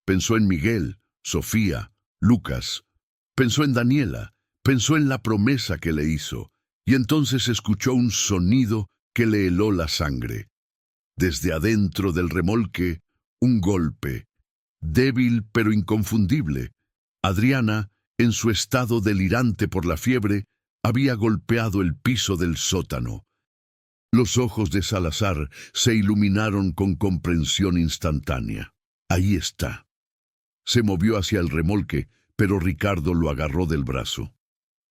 Pensó en Miguel, Sofía, Lucas. Pensó en Daniela. Pensó en la promesa que le hizo. Y entonces escuchó un sonido que le heló la sangre. Desde adentro del remolque, un golpe. Débil pero inconfundible. Adriana, en su estado delirante por la fiebre, había golpeado el piso del sótano. Los ojos de Salazar se iluminaron con comprensión instantánea. Ahí está. Se movió hacia el remolque, pero Ricardo lo agarró del brazo.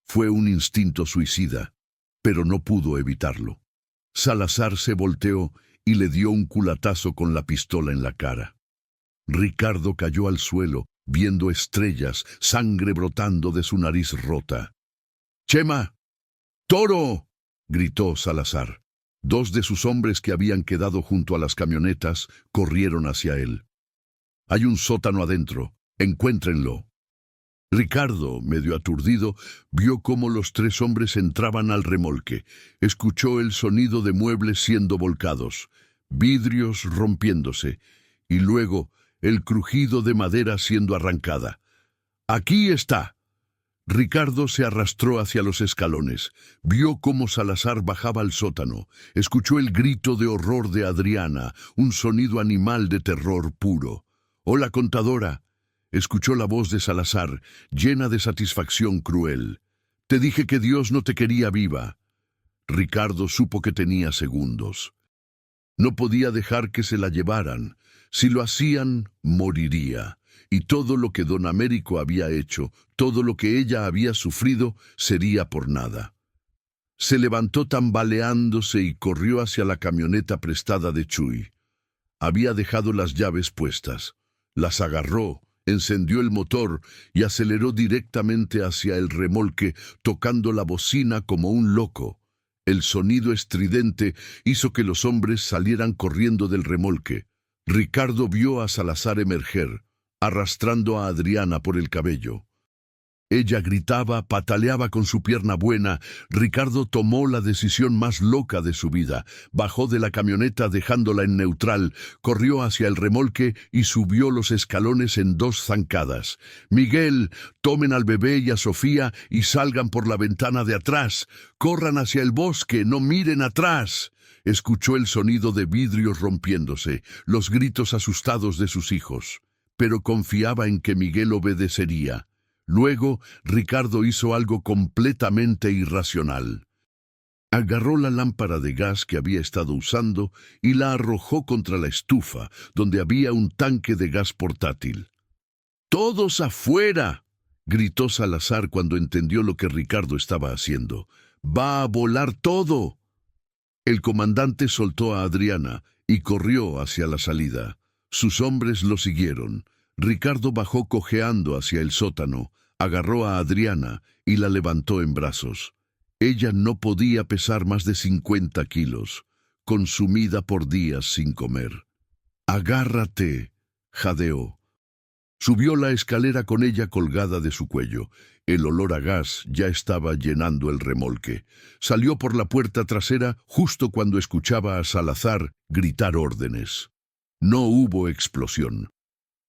Fue un instinto suicida, pero no pudo evitarlo. Salazar se volteó y le dio un culatazo con la pistola en la cara. Ricardo cayó al suelo, viendo estrellas, sangre brotando de su nariz rota. «¡Chema! ¡Toro!», gritó Salazar. 2 de sus hombres que habían quedado junto a las camionetas corrieron hacia él. «Hay un sótano adentro. Encuéntrenlo». Ricardo, medio aturdido, vio cómo los 3 hombres entraban al remolque. Escuchó el sonido de muebles siendo volcados, vidrios rompiéndose, y luego el crujido de madera siendo arrancada. «¡Aquí está!». Ricardo se arrastró hacia los escalones. Vio cómo Salazar bajaba al sótano. Escuchó el grito de horror de Adriana, un sonido animal de terror puro. «¡Hola, contadora!». Escuchó la voz de Salazar, llena de satisfacción cruel. «Te dije que Dios no te quería viva». Ricardo supo que tenía segundos. No podía dejar que se la llevaran. Si lo hacían, moriría. Y todo lo que don Américo había hecho, todo lo que ella había sufrido, sería por nada. Se levantó tambaleándose y corrió hacia la camioneta prestada de Chuy. Había dejado las llaves puestas. Las agarró, encendió el motor y aceleró directamente hacia el remolque, tocando la bocina como un loco. El sonido estridente hizo que los hombres salieran corriendo del remolque. Ricardo vio a Salazar emerger, arrastrando a Adriana por el cabello. Ella gritaba, pataleaba con su pierna buena. Ricardo tomó la decisión más loca de su vida. Bajó de la camioneta dejándola en neutral, corrió hacia el remolque y subió los escalones en 2 zancadas. «Miguel, tomen al bebé y a Sofía y salgan por la ventana de atrás. Corran hacia el bosque, no miren atrás». Escuchó el sonido de vidrios rompiéndose, los gritos asustados de sus hijos. Pero confiaba en que Miguel obedecería. Luego, Ricardo hizo algo completamente irracional. Agarró la lámpara de gas que había estado usando y la arrojó contra la estufa, donde había un tanque de gas portátil. «¡Todos afuera!», gritó Salazar cuando entendió lo que Ricardo estaba haciendo. «¡Va a volar todo!». El comandante soltó a Adriana y corrió hacia la salida. Sus hombres lo siguieron. Ricardo bajó cojeando hacia el sótano, agarró a Adriana y la levantó en brazos. Ella no podía pesar más de 50 kilos, consumida por días sin comer. «Agárrate», jadeó. Subió la escalera con ella colgada de su cuello. El olor a gas ya estaba llenando el remolque. Salió por la puerta trasera justo cuando escuchaba a Salazar gritar órdenes. No hubo explosión.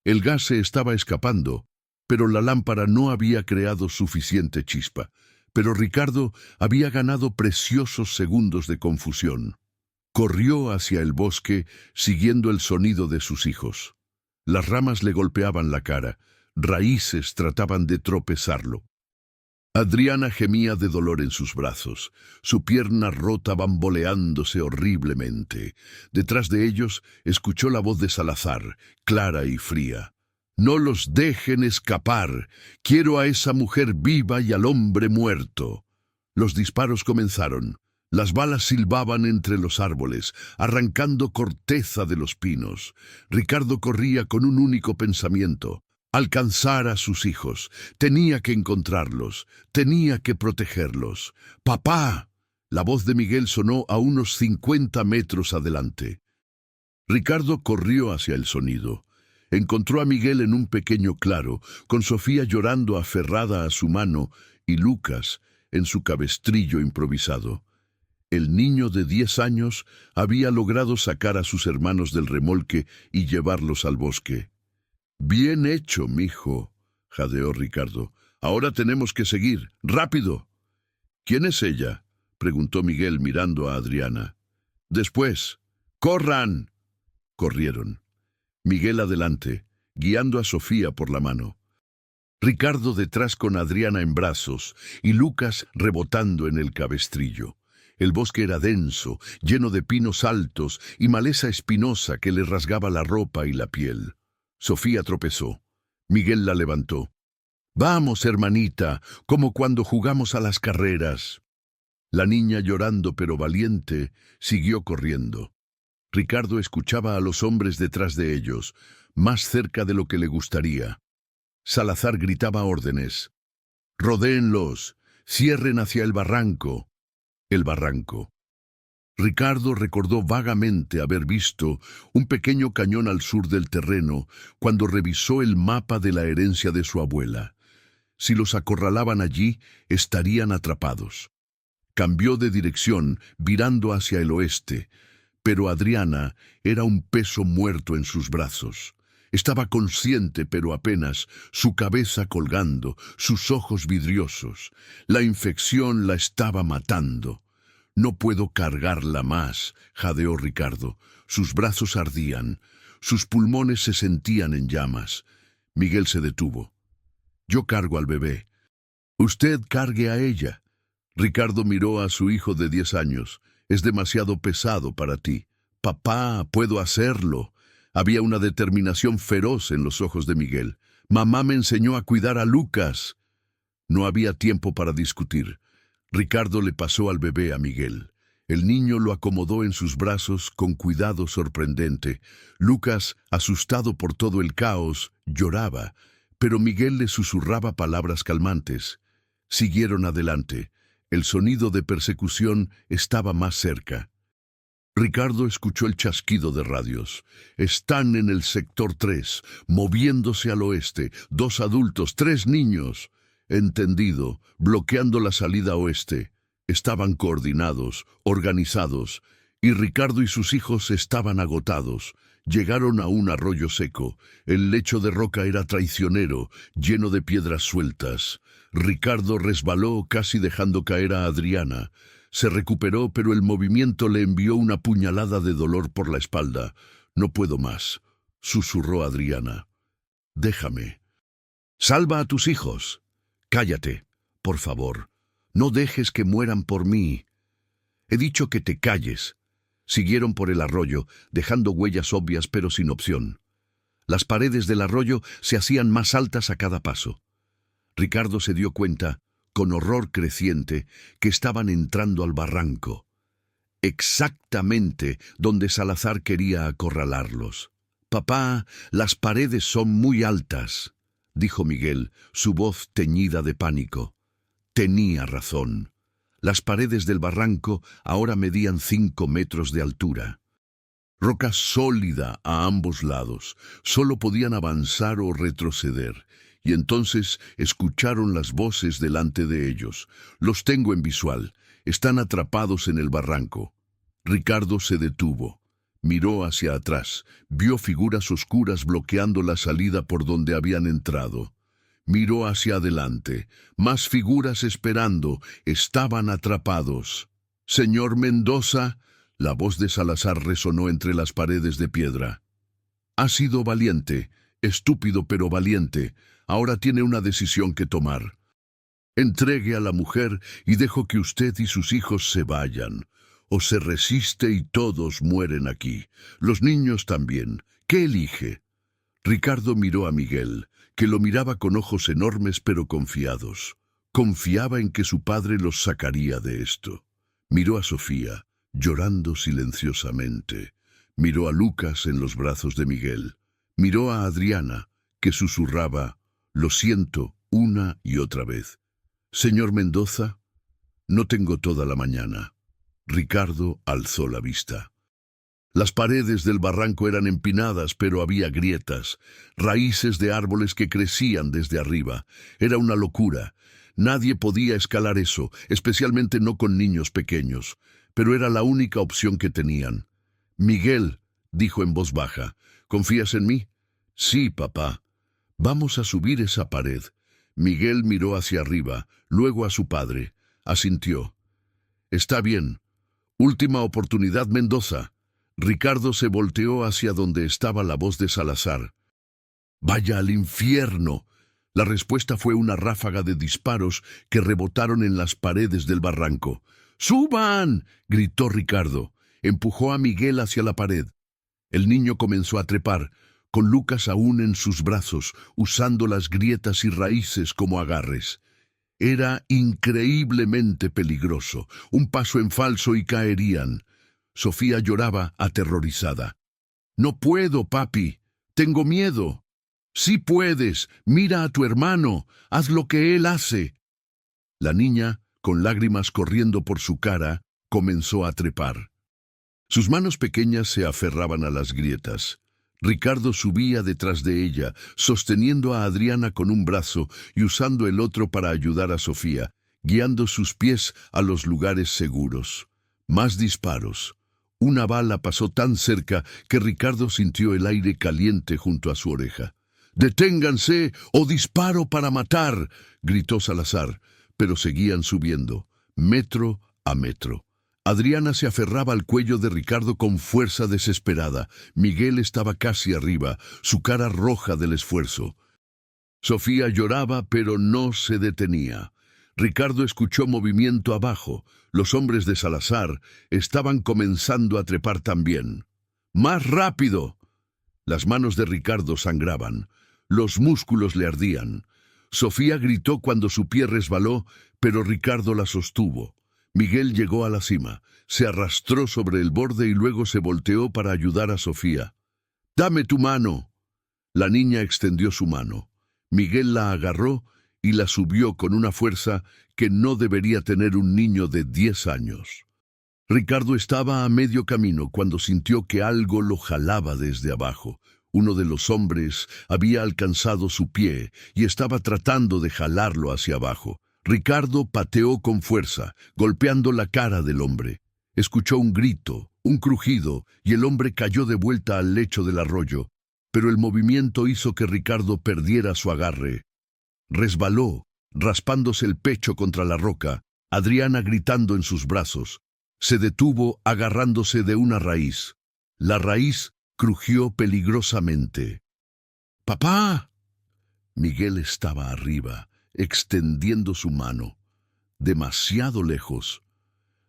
El gas se estaba escapando, pero la lámpara no había creado suficiente chispa. Pero Ricardo había ganado preciosos segundos de confusión. Corrió hacia el bosque, siguiendo el sonido de sus hijos. Las ramas le golpeaban la cara, raíces trataban de tropezarlo. Adriana gemía de dolor en sus brazos, su pierna rota bamboleándose horriblemente. Detrás de ellos escuchó la voz de Salazar, clara y fría. «No los dejen escapar. Quiero a esa mujer viva y al hombre muerto». Los disparos comenzaron. Las balas silbaban entre los árboles, arrancando corteza de los pinos. Ricardo corría con un único pensamiento: alcanzar a sus hijos. Tenía que encontrarlos, tenía que protegerlos. «¡Papá!». La voz de Miguel sonó a unos 50 metros adelante. Ricardo corrió hacia el sonido. Encontró a Miguel en un pequeño claro, con Sofía llorando aferrada a su mano y Lucas en su cabestrillo improvisado. El niño de 10 años había logrado sacar a sus hermanos del remolque y llevarlos al bosque. «Bien hecho, mijo», jadeó Ricardo. «Ahora tenemos que seguir. ¡Rápido!». «¿Quién es ella?», preguntó Miguel mirando a Adriana. «Después. ¡Corran!». Corrieron. Miguel adelante, guiando a Sofía por la mano. Ricardo detrás con Adriana en brazos y Lucas rebotando en el cabestrillo. El bosque era denso, lleno de pinos altos y maleza espinosa que le rasgaba la ropa y la piel. Sofía tropezó. Miguel la levantó. «Vamos, hermanita, como cuando jugamos a las carreras». La niña, llorando pero valiente, siguió corriendo. Ricardo escuchaba a los hombres detrás de ellos, más cerca de lo que le gustaría. Salazar gritaba órdenes. «Rodéenlos, cierren hacia el barranco». El barranco. Ricardo recordó vagamente haber visto un pequeño cañón al sur del terreno cuando revisó el mapa de la herencia de su abuela. Si los acorralaban allí, estarían atrapados. Cambió de dirección, virando hacia el oeste, pero Adriana era un peso muerto en sus brazos. Estaba consciente, pero apenas, su cabeza colgando, sus ojos vidriosos. La infección la estaba matando. «No puedo cargarla más», jadeó Ricardo. Sus brazos ardían, sus pulmones se sentían en llamas. Miguel se detuvo. «Yo cargo al bebé». «Usted cargue a ella». Ricardo miró a su hijo de 10 años. «Es demasiado pesado para ti». «Papá, puedo hacerlo». Había una determinación feroz en los ojos de Miguel. «Mamá me enseñó a cuidar a Lucas». No había tiempo para discutir. Ricardo le pasó al bebé a Miguel. El niño lo acomodó en sus brazos con cuidado sorprendente. Lucas, asustado por todo el caos, lloraba, pero Miguel le susurraba palabras calmantes. Siguieron adelante. El sonido de persecución estaba más cerca. Ricardo escuchó el chasquido de radios. «Están en el sector 3, moviéndose al oeste. 2 adultos, 3 niños». «Entendido, bloqueando la salida oeste». Estaban coordinados, organizados, y Ricardo y sus hijos estaban agotados. Llegaron a un arroyo seco. El lecho de roca era traicionero, lleno de piedras sueltas. Ricardo resbaló, casi dejando caer a Adriana. Se recuperó, pero el movimiento le envió una puñalada de dolor por la espalda. «No puedo más», susurró Adriana. «Déjame». «Salva a tus hijos». «Cállate, por favor. No dejes que mueran por mí». «He dicho que te calles». Siguieron por el arroyo, dejando huellas obvias pero sin opción. Las paredes del arroyo se hacían más altas a cada paso. Ricardo se dio cuenta, con horror creciente, que estaban entrando al barranco. Exactamente donde Salazar quería acorralarlos. «Papá, las paredes son muy altas», dijo Miguel, su voz teñida de pánico. Tenía razón. Las paredes del barranco ahora medían 5 metros de altura. Roca sólida a ambos lados, solo podían avanzar o retroceder, y entonces escucharon las voces delante de ellos. Los tengo en visual, están atrapados en el barranco. Ricardo se detuvo, miró hacia atrás, vio figuras oscuras bloqueando la salida por donde habían entrado. Miró hacia adelante, más figuras esperando, estaban atrapados. «Señor Mendoza», la voz de Salazar resonó entre las paredes de piedra. «Ha sido valiente, estúpido pero valiente. Ahora tiene una decisión que tomar. Entregue a la mujer y dejo que usted y sus hijos se vayan. O se resiste y todos mueren aquí. Los niños también. ¿Qué elige?» Ricardo miró a Miguel, que lo miraba con ojos enormes pero confiados. Confiaba en que su padre los sacaría de esto. Miró a Sofía, llorando silenciosamente. Miró a Lucas en los brazos de Miguel. Miró a Adriana, que susurraba, «Lo siento», una y otra vez. «Señor Mendoza, no tengo toda la mañana». Ricardo alzó la vista. Las paredes del barranco eran empinadas, pero había grietas, raíces de árboles que crecían desde arriba. Era una locura. Nadie podía escalar eso, especialmente no con niños pequeños, pero era la única opción que tenían. «Miguel», dijo en voz baja, «¿confías en mí?» «Sí, papá». «Vamos a subir esa pared». Miguel miró hacia arriba, luego a su padre. Asintió. «Está bien. Última oportunidad, Mendoza». Ricardo se volteó hacia donde estaba la voz de Salazar. «Vaya al infierno». La respuesta fue una ráfaga de disparos que rebotaron en las paredes del barranco. «¡Suban!», gritó Ricardo. Empujó a Miguel hacia la pared. El niño comenzó a trepar, con Lucas aún en sus brazos, usando las grietas y raíces como agarres. Era increíblemente peligroso. Un paso en falso y caerían. Sofía lloraba aterrorizada. «No puedo, papi. Tengo miedo». «Sí puedes. Mira a tu hermano. Haz lo que él hace». La niña, con lágrimas corriendo por su cara, comenzó a trepar. Sus manos pequeñas se aferraban a las grietas. Ricardo subía detrás de ella, sosteniendo a Adriana con un brazo y usando el otro para ayudar a Sofía, guiando sus pies a los lugares seguros. Más disparos. Una bala pasó tan cerca que Ricardo sintió el aire caliente junto a su oreja. «¡Deténganse o disparo para matar!», gritó Salazar, pero seguían subiendo, metro a metro. Adriana se aferraba al cuello de Ricardo con fuerza desesperada. Miguel estaba casi arriba, su cara roja del esfuerzo. Sofía lloraba, pero no se detenía. Ricardo escuchó movimiento abajo. Los hombres de Salazar estaban comenzando a trepar también. «¡Más rápido!». Las manos de Ricardo sangraban. Los músculos le ardían. Sofía gritó cuando su pie resbaló, pero Ricardo la sostuvo. Miguel llegó a la cima, se arrastró sobre el borde y luego se volteó para ayudar a Sofía. «¡Dame tu mano!». La niña extendió su mano. Miguel la agarró y la subió con una fuerza que no debería tener un niño de 10 años. Ricardo estaba a medio camino cuando sintió que algo lo jalaba desde abajo. Uno de los hombres había alcanzado su pie y estaba tratando de jalarlo hacia abajo. Ricardo pateó con fuerza, golpeando la cara del hombre. Escuchó un grito, un crujido, y el hombre cayó de vuelta al lecho del arroyo, pero el movimiento hizo que Ricardo perdiera su agarre. Resbaló, raspándose el pecho contra la roca, Adriana gritando en sus brazos. Se detuvo agarrándose de una raíz. La raíz crujió peligrosamente. «¡Papá!». Miguel estaba arriba, extendiendo su mano. Demasiado lejos.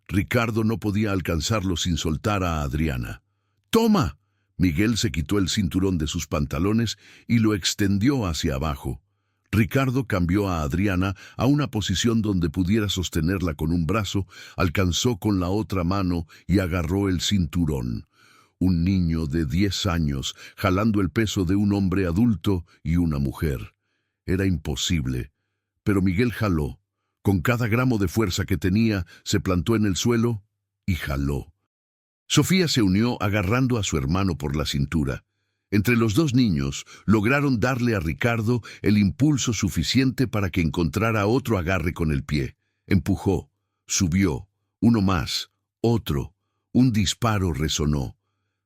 Ricardo no podía alcanzarlo sin soltar a Adriana. «¡Toma!». Miguel se quitó el cinturón de sus pantalones y lo extendió hacia abajo. Ricardo cambió a Adriana a una posición donde pudiera sostenerla con un brazo, alcanzó con la otra mano y agarró el cinturón. Un niño de 10 años jalando el peso de un hombre adulto y una mujer. Era imposible, pero Miguel jaló. Con cada gramo de fuerza que tenía, se plantó en el suelo y jaló. Sofía se unió agarrando a su hermano por la cintura. Entre los dos niños lograron darle a Ricardo el impulso suficiente para que encontrara otro agarre con el pie. Empujó, subió, uno más, otro. Un disparo resonó.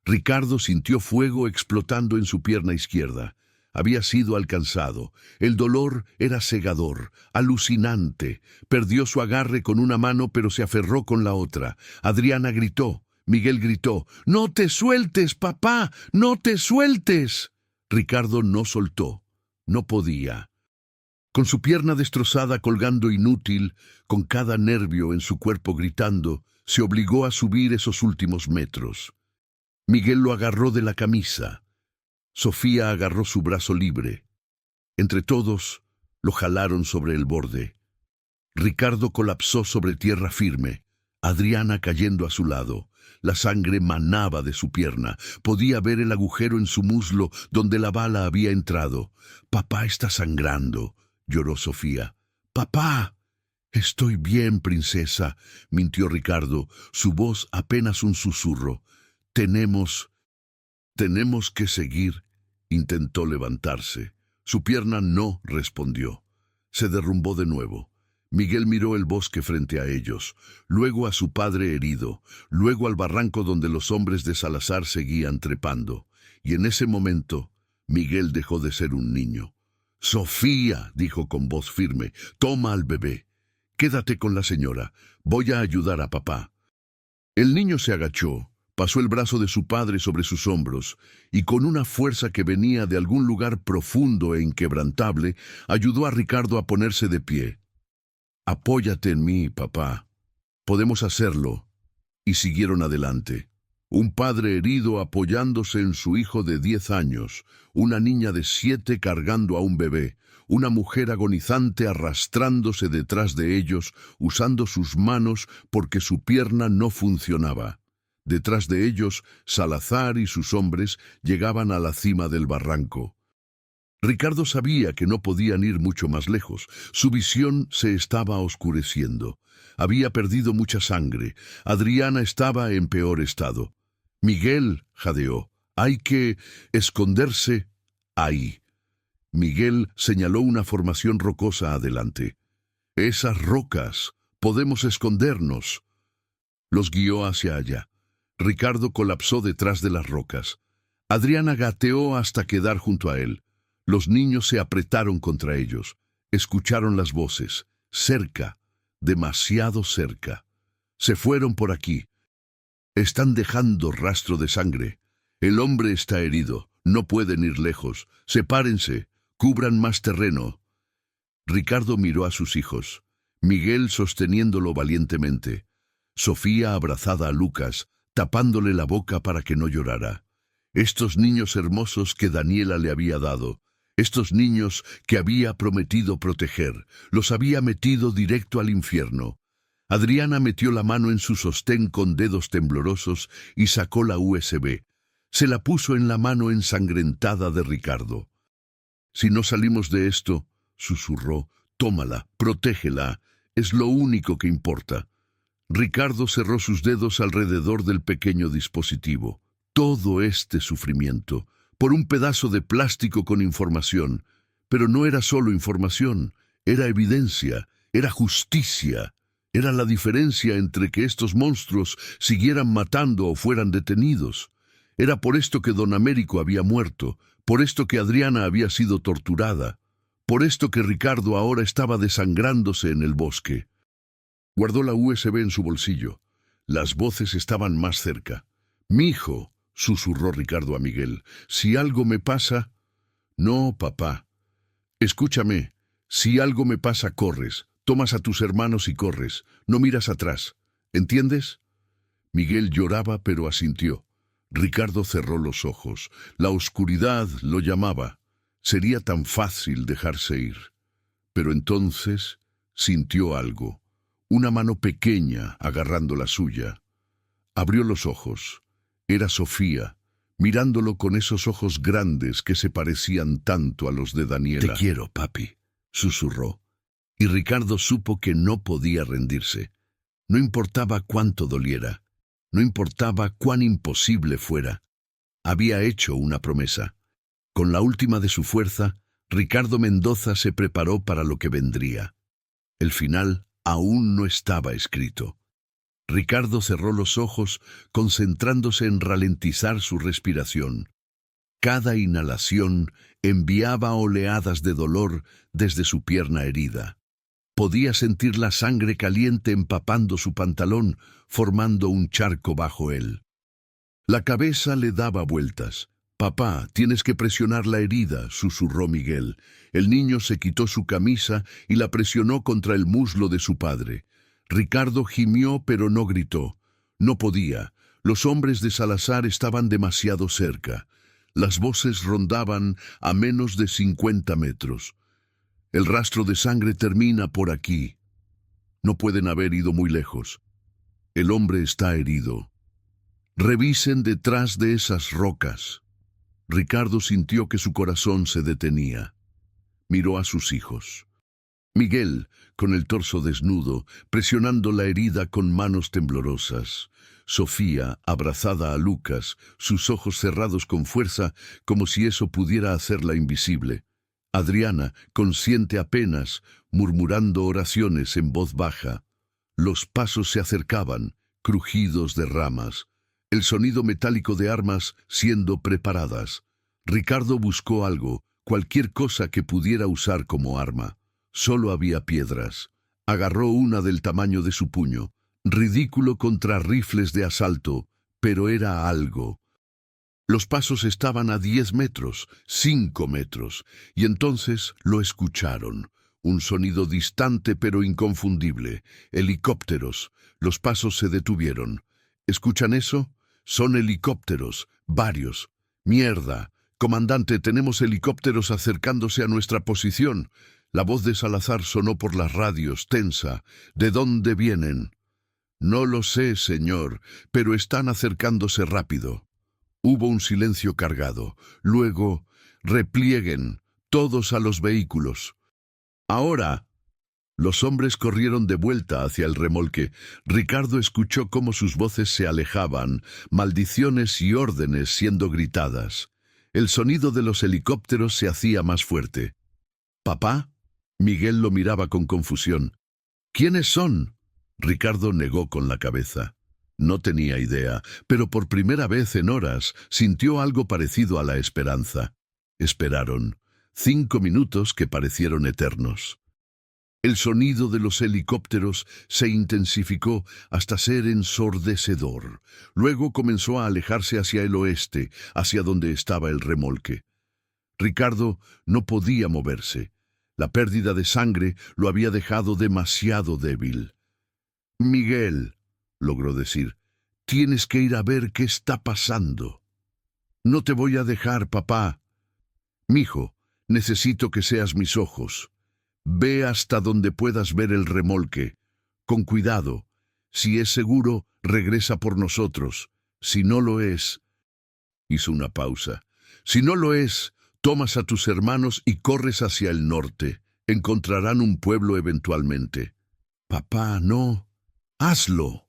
Ricardo sintió fuego explotando en su pierna izquierda. Había sido alcanzado. El dolor era cegador, alucinante. Perdió su agarre con una mano, pero se aferró con la otra. Adriana gritó. Miguel gritó. «¡No te sueltes, papá! ¡No te sueltes!». Ricardo no soltó. No podía. Con su pierna destrozada colgando inútil, con cada nervio en su cuerpo gritando, se obligó a subir esos últimos metros. Miguel lo agarró de la camisa. Sofía agarró su brazo libre. Entre todos, lo jalaron sobre el borde. Ricardo colapsó sobre tierra firme, Adriana cayendo a su lado. La sangre manaba de su pierna. Podía ver el agujero en su muslo donde la bala había entrado. «Papá está sangrando», lloró Sofía. «¡Papá!». «Estoy bien, princesa», mintió Ricardo, su voz apenas un susurro. Tenemos que seguir». Intentó levantarse. Su pierna no respondió. Se derrumbó de nuevo. Miguel miró el bosque frente a ellos, luego a su padre herido, luego al barranco donde los hombres de Salazar seguían trepando. Y en ese momento, Miguel dejó de ser un niño. «Sofía», dijo con voz firme, «toma al bebé. Quédate con la señora. Voy a ayudar a papá». El niño se agachó, pasó el brazo de su padre sobre sus hombros y con una fuerza que venía de algún lugar profundo e inquebrantable, ayudó a Ricardo a ponerse de pie. «Apóyate en mí, papá. Podemos hacerlo». Y siguieron adelante. Un padre herido apoyándose en su hijo de 10 años, una niña de 7 cargando a un bebé, una mujer agonizante arrastrándose detrás de ellos, usando sus manos porque su pierna no funcionaba. Detrás de ellos, Salazar y sus hombres llegaban a la cima del barranco. Ricardo sabía que no podían ir mucho más lejos. Su visión se estaba oscureciendo. Había perdido mucha sangre. Adriana estaba en peor estado. «Miguel», jadeó, «hay que esconderse ahí». Miguel señaló una formación rocosa adelante. «Esas rocas, podemos escondernos». Los guió hacia allá. Ricardo colapsó detrás de las rocas. Adriana gateó hasta quedar junto a él. Los niños se apretaron contra ellos. Escucharon las voces. Cerca, demasiado cerca. «Se fueron por aquí. Están dejando rastro de sangre. El hombre está herido. No pueden ir lejos. Sepárense. Cubran más terreno». Ricardo miró a sus hijos. Miguel sosteniéndolo valientemente. Sofía abrazada a Lucas, tapándole la boca para que no llorara. Estos niños hermosos que Daniela le había dado. Estos niños que había prometido proteger, los había metido directo al infierno. Adriana metió la mano en su sostén con dedos temblorosos y sacó la USB. Se la puso en la mano ensangrentada de Ricardo. «Si no salimos de esto», susurró, «tómala, protégela, es lo único que importa». Ricardo cerró sus dedos alrededor del pequeño dispositivo. Todo este sufrimiento, por un pedazo de plástico con información. Pero no era solo información, era evidencia, era justicia. Era la diferencia entre que estos monstruos siguieran matando o fueran detenidos. Era por esto que don Américo había muerto, por esto que Adriana había sido torturada, por esto que Ricardo ahora estaba desangrándose en el bosque. Guardó la USB en su bolsillo. Las voces estaban más cerca. «Mijo», susurró Ricardo a Miguel, «si algo me pasa...». «No, papá. Escúchame. Si algo me pasa, corres. Tomas a tus hermanos y corres. No miras atrás. ¿Entiendes?». Miguel lloraba, pero asintió. Ricardo cerró los ojos. La oscuridad lo llamaba. Sería tan fácil dejarse ir. Pero entonces sintió algo. Una mano pequeña agarrando la suya. Abrió los ojos. Era Sofía, mirándolo con esos ojos grandes que se parecían tanto a los de Daniela. «Te quiero, papi», susurró. Y Ricardo supo que no podía rendirse. No importaba cuánto doliera, no importaba cuán imposible fuera. Había hecho una promesa. Con la última de su fuerza, Ricardo Mendoza se preparó para lo que vendría. El final aún no estaba escrito. Ricardo cerró los ojos, concentrándose en ralentizar su respiración. Cada inhalación enviaba oleadas de dolor desde su pierna herida. Podía sentir la sangre caliente empapando su pantalón, formando un charco bajo él. La cabeza le daba vueltas. «Papá, tienes que presionar la herida», susurró Miguel. El niño se quitó su camisa y la presionó contra el muslo de su padre. Ricardo gimió, pero no gritó. No podía. Los hombres de Salazar estaban demasiado cerca. Las voces rondaban a menos de 50 metros. «El rastro de sangre termina por aquí. No pueden haber ido muy lejos. El hombre está herido. Revisen detrás de esas rocas». Ricardo sintió que su corazón se detenía. Miró a sus hijos. Miguel, con el torso desnudo, presionando la herida con manos temblorosas. Sofía, abrazada a Lucas, sus ojos cerrados con fuerza, como si eso pudiera hacerla invisible. Adriana, consciente apenas, murmurando oraciones en voz baja. Los pasos se acercaban, crujidos de ramas. El sonido metálico de armas siendo preparadas. Ricardo buscó algo, cualquier cosa que pudiera usar como arma. Solo había piedras. Agarró una del tamaño de su puño. Ridículo contra rifles de asalto, pero era algo. Los pasos estaban a 10 metros, 5 metros, y entonces lo escucharon. Un sonido distante pero inconfundible. Helicópteros. Los pasos se detuvieron. ¿Escuchan eso? Son helicópteros, varios. Mierda. Comandante, tenemos helicópteros acercándose a nuestra posición. La voz de Salazar sonó por las radios, tensa. ¿De dónde vienen? No lo sé, señor, pero están acercándose rápido. Hubo un silencio cargado. Luego, replieguen, todos a los vehículos. Ahora. Los hombres corrieron de vuelta hacia el remolque. Ricardo escuchó cómo sus voces se alejaban, maldiciones y órdenes siendo gritadas. El sonido de los helicópteros se hacía más fuerte. «¿Papá?» Miguel lo miraba con confusión. «¿Quiénes son?» Ricardo negó con la cabeza. No tenía idea, pero por primera vez en horas sintió algo parecido a la esperanza. Esperaron. 5 minutos que parecieron eternos. El sonido de los helicópteros se intensificó hasta ser ensordecedor. Luego comenzó a alejarse hacia el oeste, hacia donde estaba el remolque. Ricardo no podía moverse. La pérdida de sangre lo había dejado demasiado débil. «Miguel», logró decir, «tienes que ir a ver qué está pasando». «No te voy a dejar, papá». «Mijo, necesito que seas mis ojos. Ve hasta donde puedas ver el remolque. Con cuidado. Si es seguro, regresa por nosotros. Si no lo es...» Hizo una pausa. «Si no lo es, tomas a tus hermanos y corres hacia el norte. Encontrarán un pueblo eventualmente». «Papá, no. Hazlo».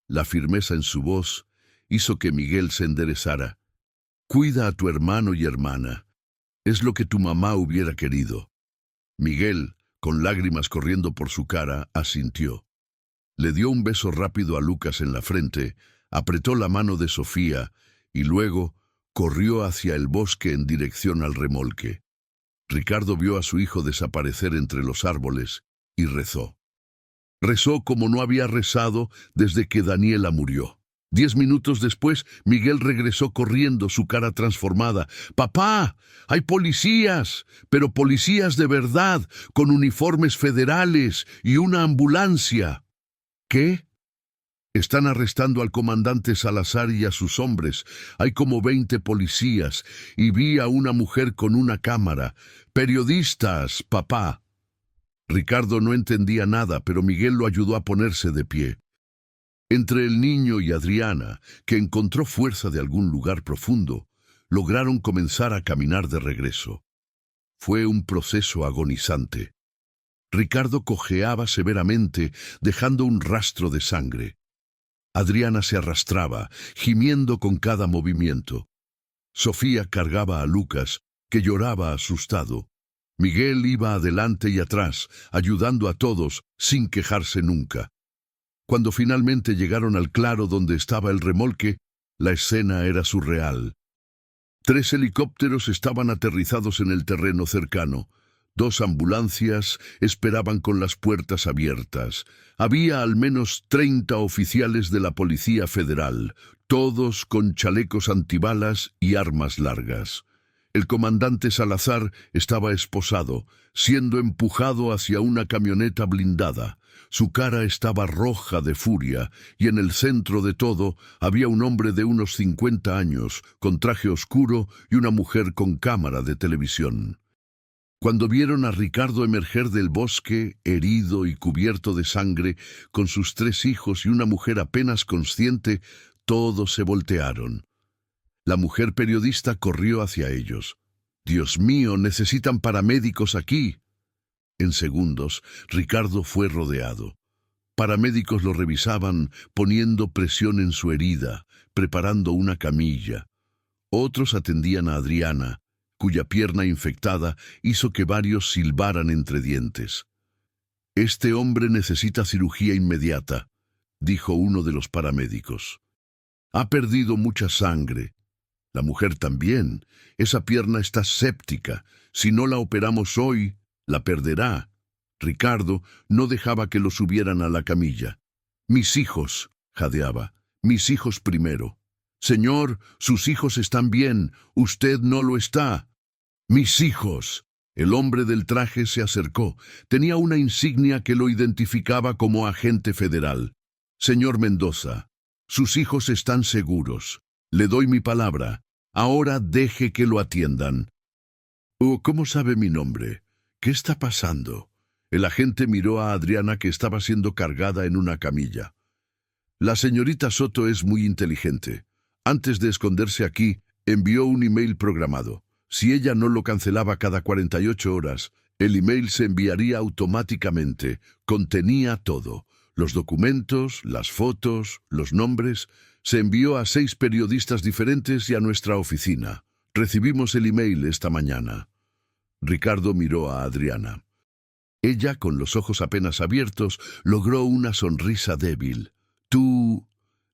La firmeza en su voz hizo que Miguel se enderezara. «Cuida a tu hermano y hermana. Es lo que tu mamá hubiera querido». Miguel, con lágrimas corriendo por su cara, asintió. Le dio un beso rápido a Lucas en la frente, apretó la mano de Sofía y luego corrió hacia el bosque en dirección al remolque. Ricardo vio a su hijo desaparecer entre los árboles y rezó. Rezó como no había rezado desde que Daniela murió. 10 minutos después, Miguel regresó corriendo, su cara transformada. «¡Papá! ¡Hay policías! Pero policías de verdad, con uniformes federales y una ambulancia». «¿Qué?» «Están arrestando al comandante Salazar y a sus hombres. Hay como 20 policías, y vi a una mujer con una cámara. Periodistas, papá». Ricardo no entendía nada, pero Miguel lo ayudó a ponerse de pie. Entre el niño y Adriana, que encontró fuerza de algún lugar profundo, lograron comenzar a caminar de regreso. Fue un proceso agonizante. Ricardo cojeaba severamente, dejando un rastro de sangre. Adriana se arrastraba, gimiendo con cada movimiento. Sofía cargaba a Lucas, que lloraba asustado. Miguel iba adelante y atrás, ayudando a todos, sin quejarse nunca. Cuando finalmente llegaron al claro donde estaba el remolque, la escena era surreal. 3 helicópteros estaban aterrizados en el terreno cercano. 2 ambulancias esperaban con las puertas abiertas. Había al menos 30 oficiales de la Policía Federal, todos con chalecos antibalas y armas largas. El comandante Salazar estaba esposado, siendo empujado hacia una camioneta blindada. Su cara estaba roja de furia, y en el centro de todo había un hombre de unos 50 años, con traje oscuro, y una mujer con cámara de televisión. Cuando vieron a Ricardo emerger del bosque, herido y cubierto de sangre, con sus 3 hijos y una mujer apenas consciente, todos se voltearon. La mujer periodista corrió hacia ellos. «Dios mío, necesitan paramédicos aquí». En segundos, Ricardo fue rodeado. Paramédicos lo revisaban, poniendo presión en su herida, preparando una camilla. Otros atendían a Adriana, cuya pierna infectada hizo que varios silbaran entre dientes. «Este hombre necesita cirugía inmediata», dijo uno de los paramédicos. «Ha perdido mucha sangre. La mujer también. Esa pierna está séptica. Si no la operamos hoy, la perderá». Ricardo no dejaba que lo subieran a la camilla. «Mis hijos», jadeaba, «mis hijos primero». «Señor, sus hijos están bien, usted no lo está». «Mis hijos». El hombre del traje se acercó. Tenía una insignia que lo identificaba como agente federal. «Señor Mendoza, sus hijos están seguros. Le doy mi palabra. Ahora deje que lo atiendan». «Oh, ¿cómo sabe mi nombre? ¿Qué está pasando?» El agente miró a Adriana, que estaba siendo cargada en una camilla. «La señorita Soto es muy inteligente. Antes de esconderse aquí, envió un email programado. Si ella no lo cancelaba cada 48 horas, el email se enviaría automáticamente. Contenía todo. Los documentos, las fotos, los nombres. Se envió a 6 periodistas diferentes y a nuestra oficina. Recibimos el email esta mañana». Ricardo miró a Adriana. Ella, con los ojos apenas abiertos, logró una sonrisa débil. «Tú...»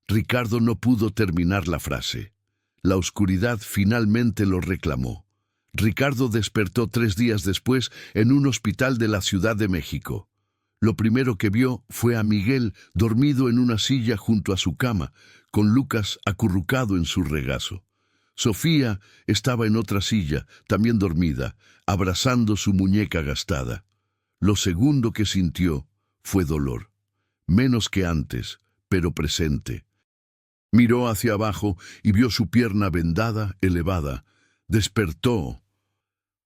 Ricardo no pudo terminar la frase. La oscuridad finalmente lo reclamó. Ricardo despertó 3 días después en un hospital de la Ciudad de México. Lo primero que vio fue a Miguel dormido en una silla junto a su cama, con Lucas acurrucado en su regazo. Sofía estaba en otra silla, también dormida, abrazando su muñeca gastada. Lo segundo que sintió fue dolor, menos que antes, pero presente. Miró hacia abajo y vio su pierna vendada, elevada. Despertó.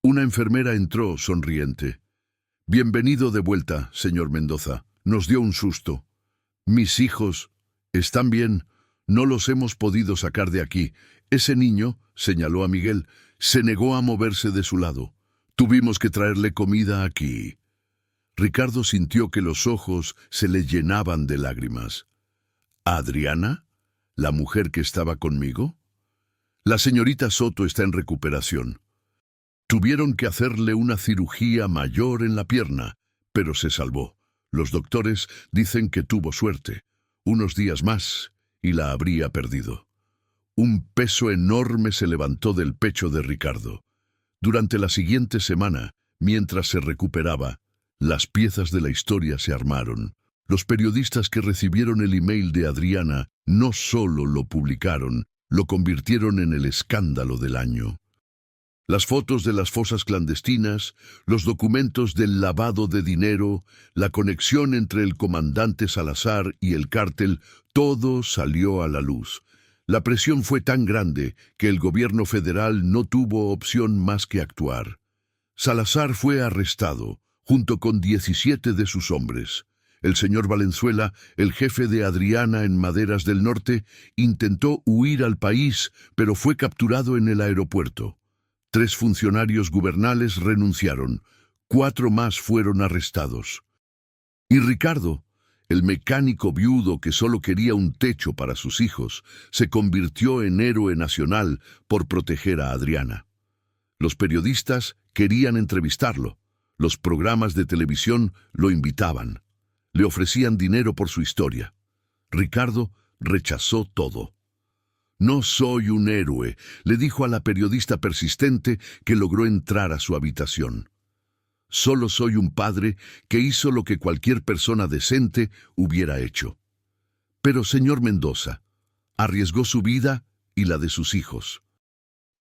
Una enfermera entró, sonriente. «Bienvenido de vuelta, señor Mendoza. Nos dio un susto. Mis hijos están bien. No los hemos podido sacar de aquí. Ese niño», señaló a Miguel, «se negó a moverse de su lado. Tuvimos que traerle comida aquí». Ricardo sintió que los ojos se le llenaban de lágrimas. «¿Adriana? ¿La mujer que estaba conmigo?» «La señorita Soto está en recuperación. Tuvieron que hacerle una cirugía mayor en la pierna, pero se salvó. Los doctores dicen que tuvo suerte. Unos días más y la habría perdido». Un peso enorme se levantó del pecho de Ricardo. Durante la siguiente semana, mientras se recuperaba, las piezas de la historia se armaron. Los periodistas que recibieron el email de Adriana no solo lo publicaron, lo convirtieron en el escándalo del año. Las fotos de las fosas clandestinas, los documentos del lavado de dinero, la conexión entre el comandante Salazar y el cártel, todo salió a la luz. La presión fue tan grande que el gobierno federal no tuvo opción más que actuar. Salazar fue arrestado, junto con 17 de sus hombres. El señor Valenzuela, el jefe de Adriana en Maderas del Norte, intentó huir al país, pero fue capturado en el aeropuerto. 3 funcionarios gubernales renunciaron. 4 más fueron arrestados. Y Ricardo, el mecánico viudo que solo quería un techo para sus hijos, se convirtió en héroe nacional por proteger a Adriana. Los periodistas querían entrevistarlo. Los programas de televisión lo invitaban. Le ofrecían dinero por su historia. Ricardo rechazó todo. «No soy un héroe», le dijo a la periodista persistente que logró entrar a su habitación. «Solo soy un padre que hizo lo que cualquier persona decente hubiera hecho». «Pero, señor Mendoza, arriesgó su vida y la de sus hijos».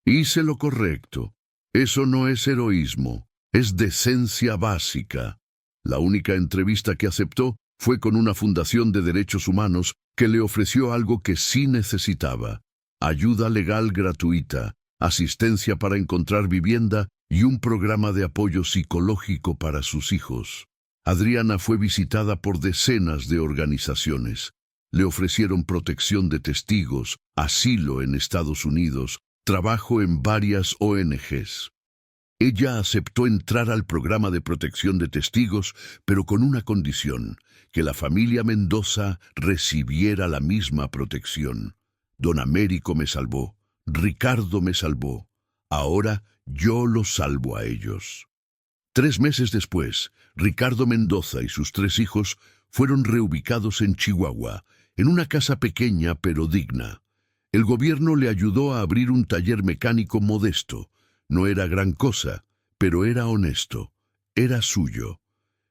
«Hice lo correcto. Eso no es heroísmo, es decencia básica». La única entrevista que aceptó fue con una fundación de derechos humanos que le ofreció algo que sí necesitaba: ayuda legal gratuita, asistencia para encontrar vivienda y un programa de apoyo psicológico para sus hijos. Adriana fue visitada por decenas de organizaciones. Le ofrecieron protección de testigos, asilo en Estados Unidos, trabajo en varias ONGs. Ella aceptó entrar al programa de protección de testigos, pero con una condición: que la familia Mendoza recibiera la misma protección. Don Américo me salvó, Ricardo me salvó, ahora yo los salvo a ellos. 3 meses después, Ricardo Mendoza y sus 3 hijos fueron reubicados en Chihuahua, en una casa pequeña pero digna. El gobierno le ayudó a abrir un taller mecánico modesto. No era gran cosa, pero era honesto, era suyo.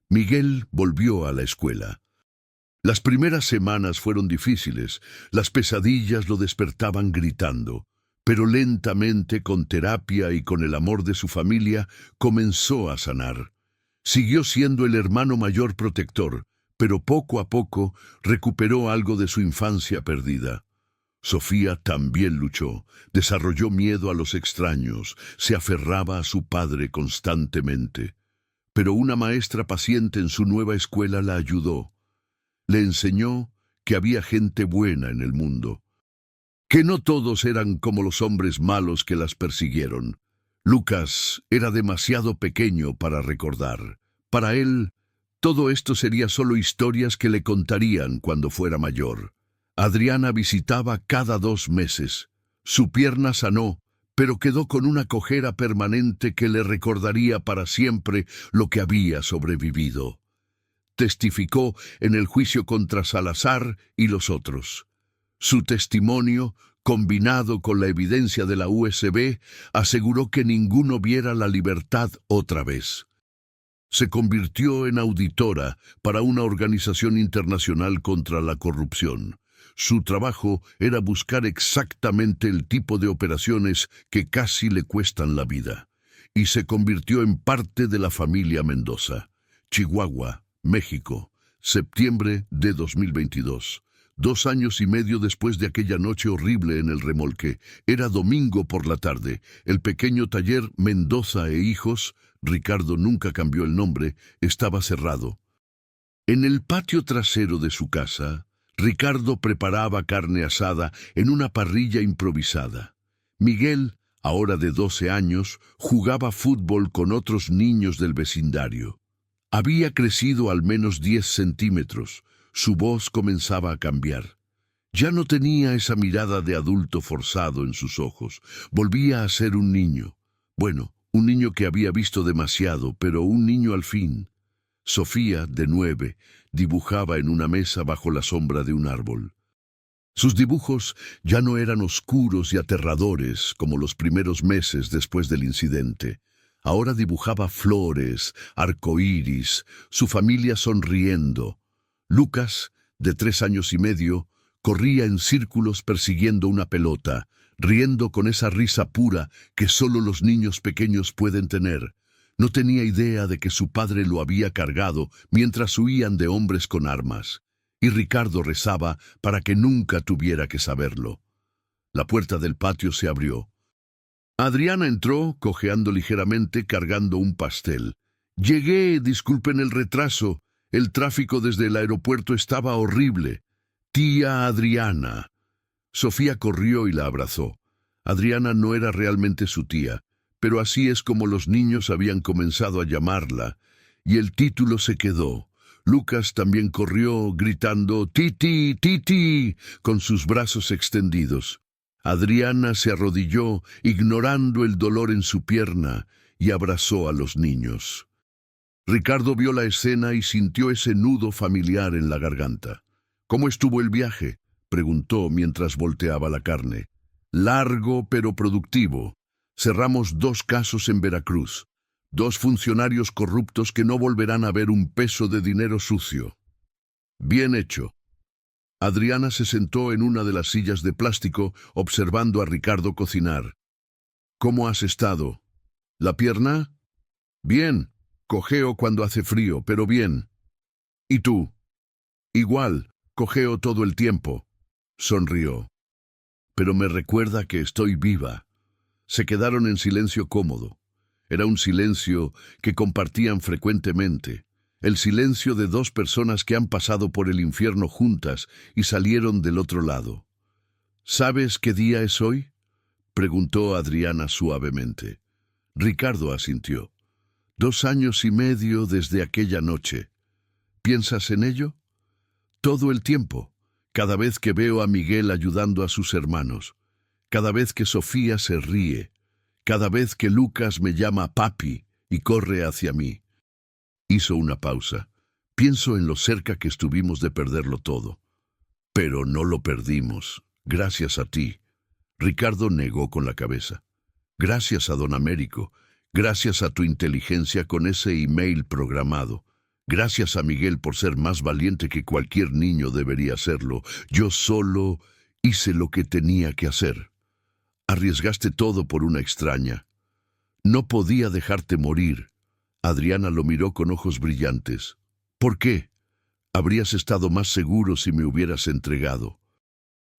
Miguel volvió a la escuela. Las primeras semanas fueron difíciles, las pesadillas lo despertaban gritando, pero lentamente, con terapia y con el amor de su familia, comenzó a sanar. Siguió siendo el hermano mayor protector, pero poco a poco recuperó algo de su infancia perdida. Sofía también luchó, desarrolló miedo a los extraños, se aferraba a su padre constantemente. Pero una maestra paciente en su nueva escuela la ayudó. Le enseñó que había gente buena en el mundo, que no todos eran como los hombres malos que las persiguieron. Lucas era demasiado pequeño para recordar. Para él, todo esto sería solo historias que le contarían cuando fuera mayor. Adriana visitaba cada 2 meses. Su pierna sanó, pero quedó con una cojera permanente que le recordaría para siempre lo que había sobrevivido. Testificó en el juicio contra Salazar y los otros. Su testimonio, combinado con la evidencia de la USB, aseguró que ninguno viera la libertad otra vez. Se convirtió en auditora para una organización internacional contra la corrupción. Su trabajo era buscar exactamente el tipo de operaciones que casi le cuestan la vida, y se convirtió en parte de la familia Mendoza. Chihuahua, México, septiembre de 2022. 2 años y medio después de aquella noche horrible en el remolque. Era domingo por la tarde. El pequeño taller Mendoza e Hijos, Ricardo nunca cambió el nombre, estaba cerrado. En el patio trasero de su casa, Ricardo preparaba carne asada en una parrilla improvisada. Miguel, ahora de 12 años, jugaba fútbol con otros niños del vecindario. Había crecido al menos 10 centímetros. Su voz comenzaba a cambiar. Ya no tenía esa mirada de adulto forzado en sus ojos. Volvía a ser un niño. Bueno, un niño que había visto demasiado, pero un niño al fin. Sofía, de 9, dibujaba en una mesa bajo la sombra de un árbol. Sus dibujos ya no eran oscuros y aterradores como los primeros meses después del incidente. Ahora dibujaba flores, arcoíris, su familia sonriendo. Lucas, de 3 años y medio, corría en círculos persiguiendo una pelota, riendo con esa risa pura que solo los niños pequeños pueden tener. No tenía idea de que su padre lo había cargado mientras huían de hombres con armas, y Ricardo rezaba para que nunca tuviera que saberlo. La puerta del patio se abrió. Adriana entró, cojeando ligeramente, cargando un pastel. «Llegué, disculpen el retraso. El tráfico desde el aeropuerto estaba horrible. Tía Adriana». Sofía corrió y la abrazó. Adriana no era realmente su tía, pero así es como los niños habían comenzado a llamarla, y el título se quedó. Lucas también corrió, gritando «Titi, Titi», con sus brazos extendidos. Adriana se arrodilló, ignorando el dolor en su pierna, y abrazó a los niños. Ricardo vio la escena y sintió ese nudo familiar en la garganta. «¿Cómo estuvo el viaje?», preguntó mientras volteaba la carne. «Largo pero productivo. Cerramos 2 casos en Veracruz. 2 funcionarios corruptos que no volverán a ver un peso de dinero sucio». «Bien hecho». Adriana se sentó en una de las sillas de plástico, observando a Ricardo cocinar. «¿Cómo has estado? ¿La pierna?» «Bien. Cojeo cuando hace frío, pero bien». «¿Y tú?» «Igual. Cojeo todo el tiempo». Sonrió. «Pero me recuerda que estoy viva». Se quedaron en silencio cómodo. Era un silencio que compartían frecuentemente. El silencio de 2 personas que han pasado por el infierno juntas y salieron del otro lado. «¿Sabes qué día es hoy?», preguntó Adriana suavemente. Ricardo asintió. 2 años y medio desde aquella noche. ¿Piensas en ello? Todo el tiempo, cada vez que veo a Miguel ayudando a sus hermanos, cada vez que Sofía se ríe, cada vez que Lucas me llama papi y corre hacia mí. Hizo una pausa. Pienso en lo cerca que estuvimos de perderlo todo. Pero no lo perdimos, gracias a ti. Ricardo negó con la cabeza. Gracias a don Américo, gracias a tu inteligencia con ese email programado. Gracias a Miguel por ser más valiente que cualquier niño debería serlo. Yo solo hice lo que tenía que hacer. Arriesgaste todo por una extraña. No podía dejarte morir. Adriana lo miró con ojos brillantes. ¿Por qué? Habrías estado más seguro si me hubieras entregado.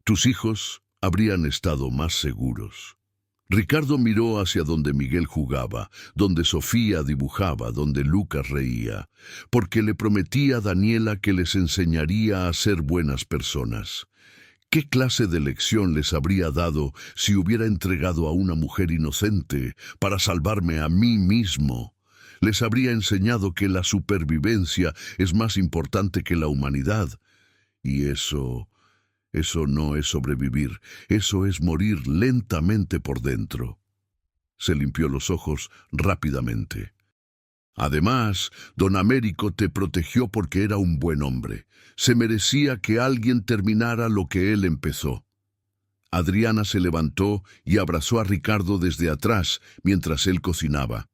Tus hijos habrían estado más seguros. Ricardo miró hacia donde Miguel jugaba, donde Sofía dibujaba, donde Lucas reía, porque le prometía a Daniela que les enseñaría a ser buenas personas. ¿Qué clase de lección les habría dado si hubiera entregado a una mujer inocente para salvarme a mí mismo? Les habría enseñado que la supervivencia es más importante que la humanidad. Y eso no es sobrevivir, eso es morir lentamente por dentro. Se limpió los ojos rápidamente. Además, don Américo te protegió porque era un buen hombre. Se merecía que alguien terminara lo que él empezó. Adriana se levantó y abrazó a Ricardo desde atrás mientras él cocinaba.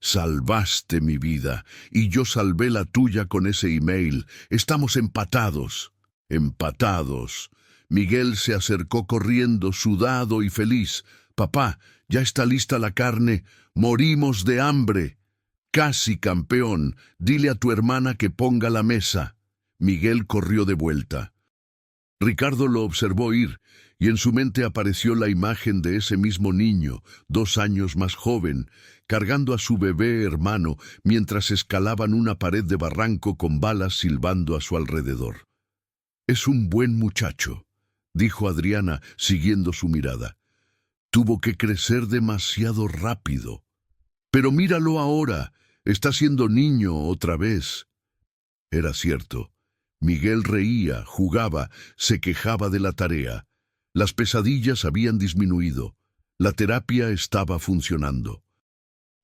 Salvaste mi vida, y yo salvé la tuya con ese email. Estamos empatados. Empatados. Miguel se acercó corriendo, sudado y feliz. Papá, ya está lista la carne. Morimos de hambre. Casi campeón. Dile a tu hermana que ponga la mesa. Miguel corrió de vuelta. Ricardo lo observó ir, y en su mente apareció la imagen de ese mismo niño, 2 años más joven, cargando a su bebé hermano mientras escalaban una pared de barranco con balas silbando a su alrededor. «Es un buen muchacho», dijo Adriana, siguiendo su mirada. «Tuvo que crecer demasiado rápido. Pero míralo ahora, está siendo niño otra vez». Era cierto. Miguel reía, jugaba, se quejaba de la tarea. Las pesadillas habían disminuido. La terapia estaba funcionando.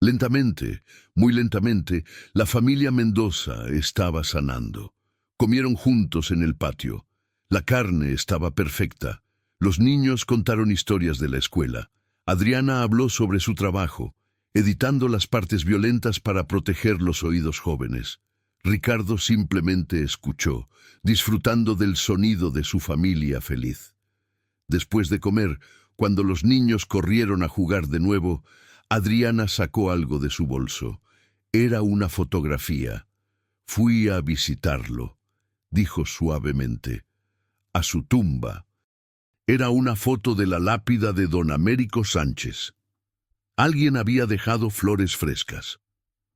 Lentamente, muy lentamente, la familia Mendoza estaba sanando. Comieron juntos en el patio. La carne estaba perfecta. Los niños contaron historias de la escuela. Adriana habló sobre su trabajo, editando las partes violentas para proteger los oídos jóvenes. Ricardo simplemente escuchó, disfrutando del sonido de su familia feliz. Después de comer, cuando los niños corrieron a jugar de nuevo, Adriana sacó algo de su bolso. Era una fotografía. «Fui a visitarlo», dijo suavemente. «A su tumba». Era una foto de la lápida de don Américo Sánchez. Alguien había dejado flores frescas.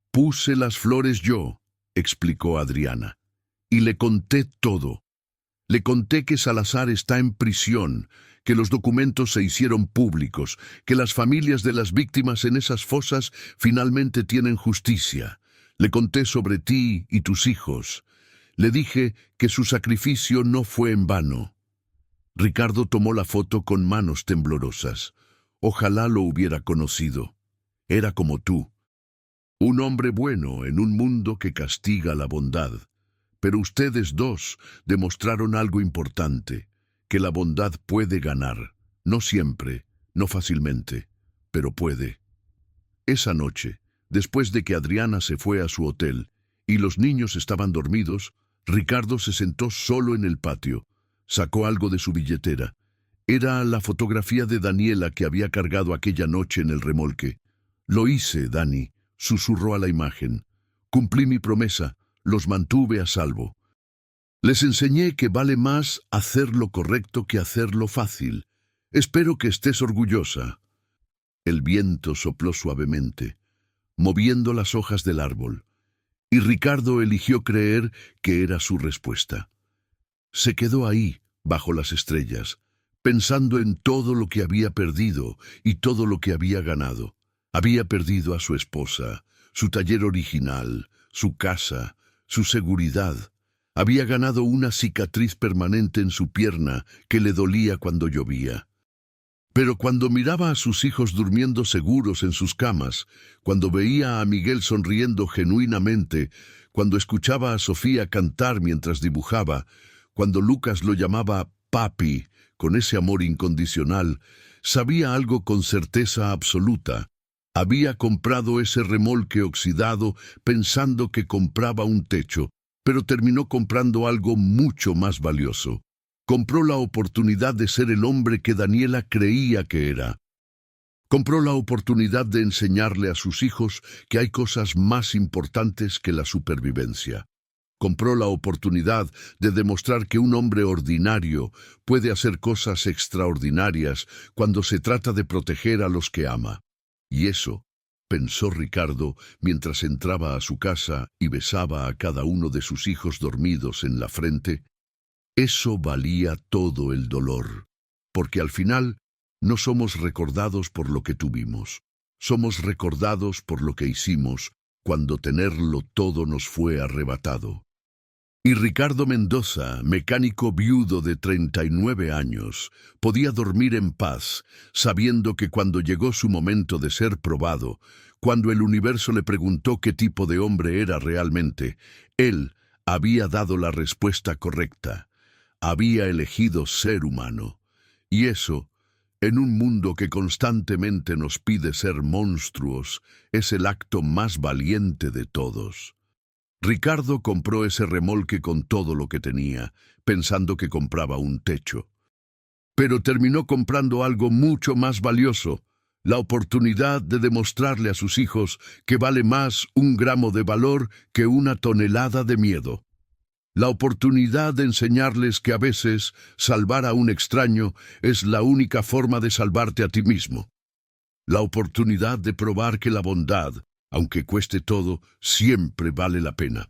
«Puse las flores yo», explicó Adriana, «y le conté todo. Le conté que Salazar está en prisión, que los documentos se hicieron públicos, que las familias de las víctimas en esas fosas finalmente tienen justicia. Le conté sobre ti y tus hijos. Le dije que su sacrificio no fue en vano. Ricardo tomó la foto con manos temblorosas. Ojalá lo hubiera conocido. Era como tú. Un hombre bueno en un mundo que castiga la bondad. Pero ustedes dos demostraron algo importante, que la bondad puede ganar. No siempre, no fácilmente, pero puede. Esa noche, después de que Adriana se fue a su hotel y los niños estaban dormidos, Ricardo se sentó solo en el patio. Sacó algo de su billetera. Era la fotografía de Daniela que había cargado aquella noche en el remolque. Lo hice, Dani, susurró a la imagen. Cumplí mi promesa, los mantuve a salvo. Les enseñé que vale más hacer lo correcto que hacerlo fácil. Espero que estés orgullosa. El viento sopló suavemente, moviendo las hojas del árbol, y Ricardo eligió creer que era su respuesta. Se quedó ahí, bajo las estrellas, pensando en todo lo que había perdido y todo lo que había ganado. Había perdido a su esposa, su taller original, su casa, su seguridad. Había ganado una cicatriz permanente en su pierna que le dolía cuando llovía. Pero cuando miraba a sus hijos durmiendo seguros en sus camas, cuando veía a Miguel sonriendo genuinamente, cuando escuchaba a Sofía cantar mientras dibujaba, cuando Lucas lo llamaba papi, con ese amor incondicional, sabía algo con certeza absoluta. Había comprado ese remolque oxidado pensando que compraba un techo, pero terminó comprando algo mucho más valioso. Compró la oportunidad de ser el hombre que Daniela creía que era. Compró la oportunidad de enseñarle a sus hijos que hay cosas más importantes que la supervivencia. Compró la oportunidad de demostrar que un hombre ordinario puede hacer cosas extraordinarias cuando se trata de proteger a los que ama. Y eso, pensó Ricardo mientras entraba a su casa y besaba a cada uno de sus hijos dormidos en la frente, eso valía todo el dolor, porque al final no somos recordados por lo que tuvimos, somos recordados por lo que hicimos cuando tenerlo todo nos fue arrebatado. Y Ricardo Mendoza, mecánico viudo de 39 años, podía dormir en paz, sabiendo que cuando llegó su momento de ser probado, cuando el universo le preguntó qué tipo de hombre era realmente, él había dado la respuesta correcta. Había elegido ser humano. Y eso, en un mundo que constantemente nos pide ser monstruos, es el acto más valiente de todos. Ricardo compró ese remolque con todo lo que tenía, pensando que compraba un techo. Pero terminó comprando algo mucho más valioso, la oportunidad de demostrarle a sus hijos que vale más un gramo de valor que una tonelada de miedo. La oportunidad de enseñarles que a veces salvar a un extraño es la única forma de salvarte a ti mismo. La oportunidad de probar que la bondad, aunque cueste todo, siempre vale la pena.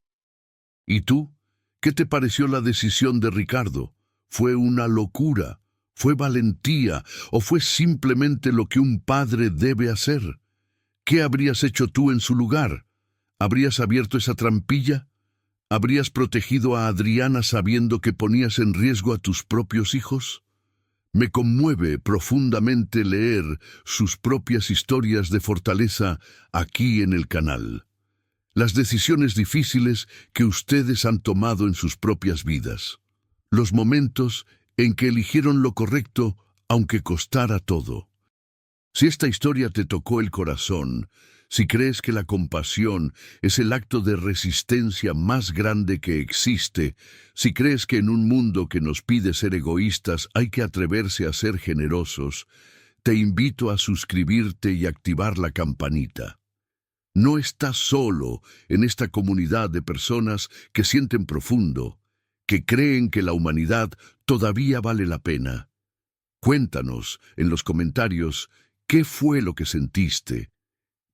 ¿Y tú? ¿Qué te pareció la decisión de Ricardo? ¿Fue una locura? ¿Fue valentía? ¿O fue simplemente lo que un padre debe hacer? ¿Qué habrías hecho tú en su lugar? ¿Habrías abierto esa trampilla? ¿Habrías protegido a Adriana sabiendo que ponías en riesgo a tus propios hijos? Me conmueve profundamente leer sus propias historias de fortaleza aquí en el canal. Las decisiones difíciles que ustedes han tomado en sus propias vidas. Los momentos en que eligieron lo correcto aunque costara todo. Si esta historia te tocó el corazón, si crees que la compasión es el acto de resistencia más grande que existe, si crees que en un mundo que nos pide ser egoístas hay que atreverse a ser generosos, te invito a suscribirte y activar la campanita. No estás solo en esta comunidad de personas que sienten profundo, que creen que la humanidad todavía vale la pena. Cuéntanos en los comentarios qué fue lo que sentiste.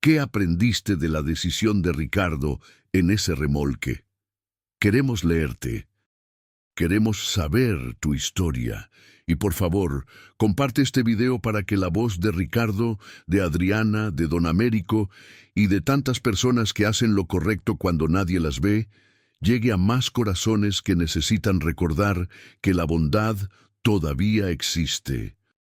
¿Qué aprendiste de la decisión de Ricardo en ese remolque? Queremos leerte. Queremos saber tu historia. Y por favor, comparte este video para que la voz de Ricardo, de Adriana, de Don Américo y de tantas personas que hacen lo correcto cuando nadie las ve, llegue a más corazones que necesitan recordar que la bondad todavía existe.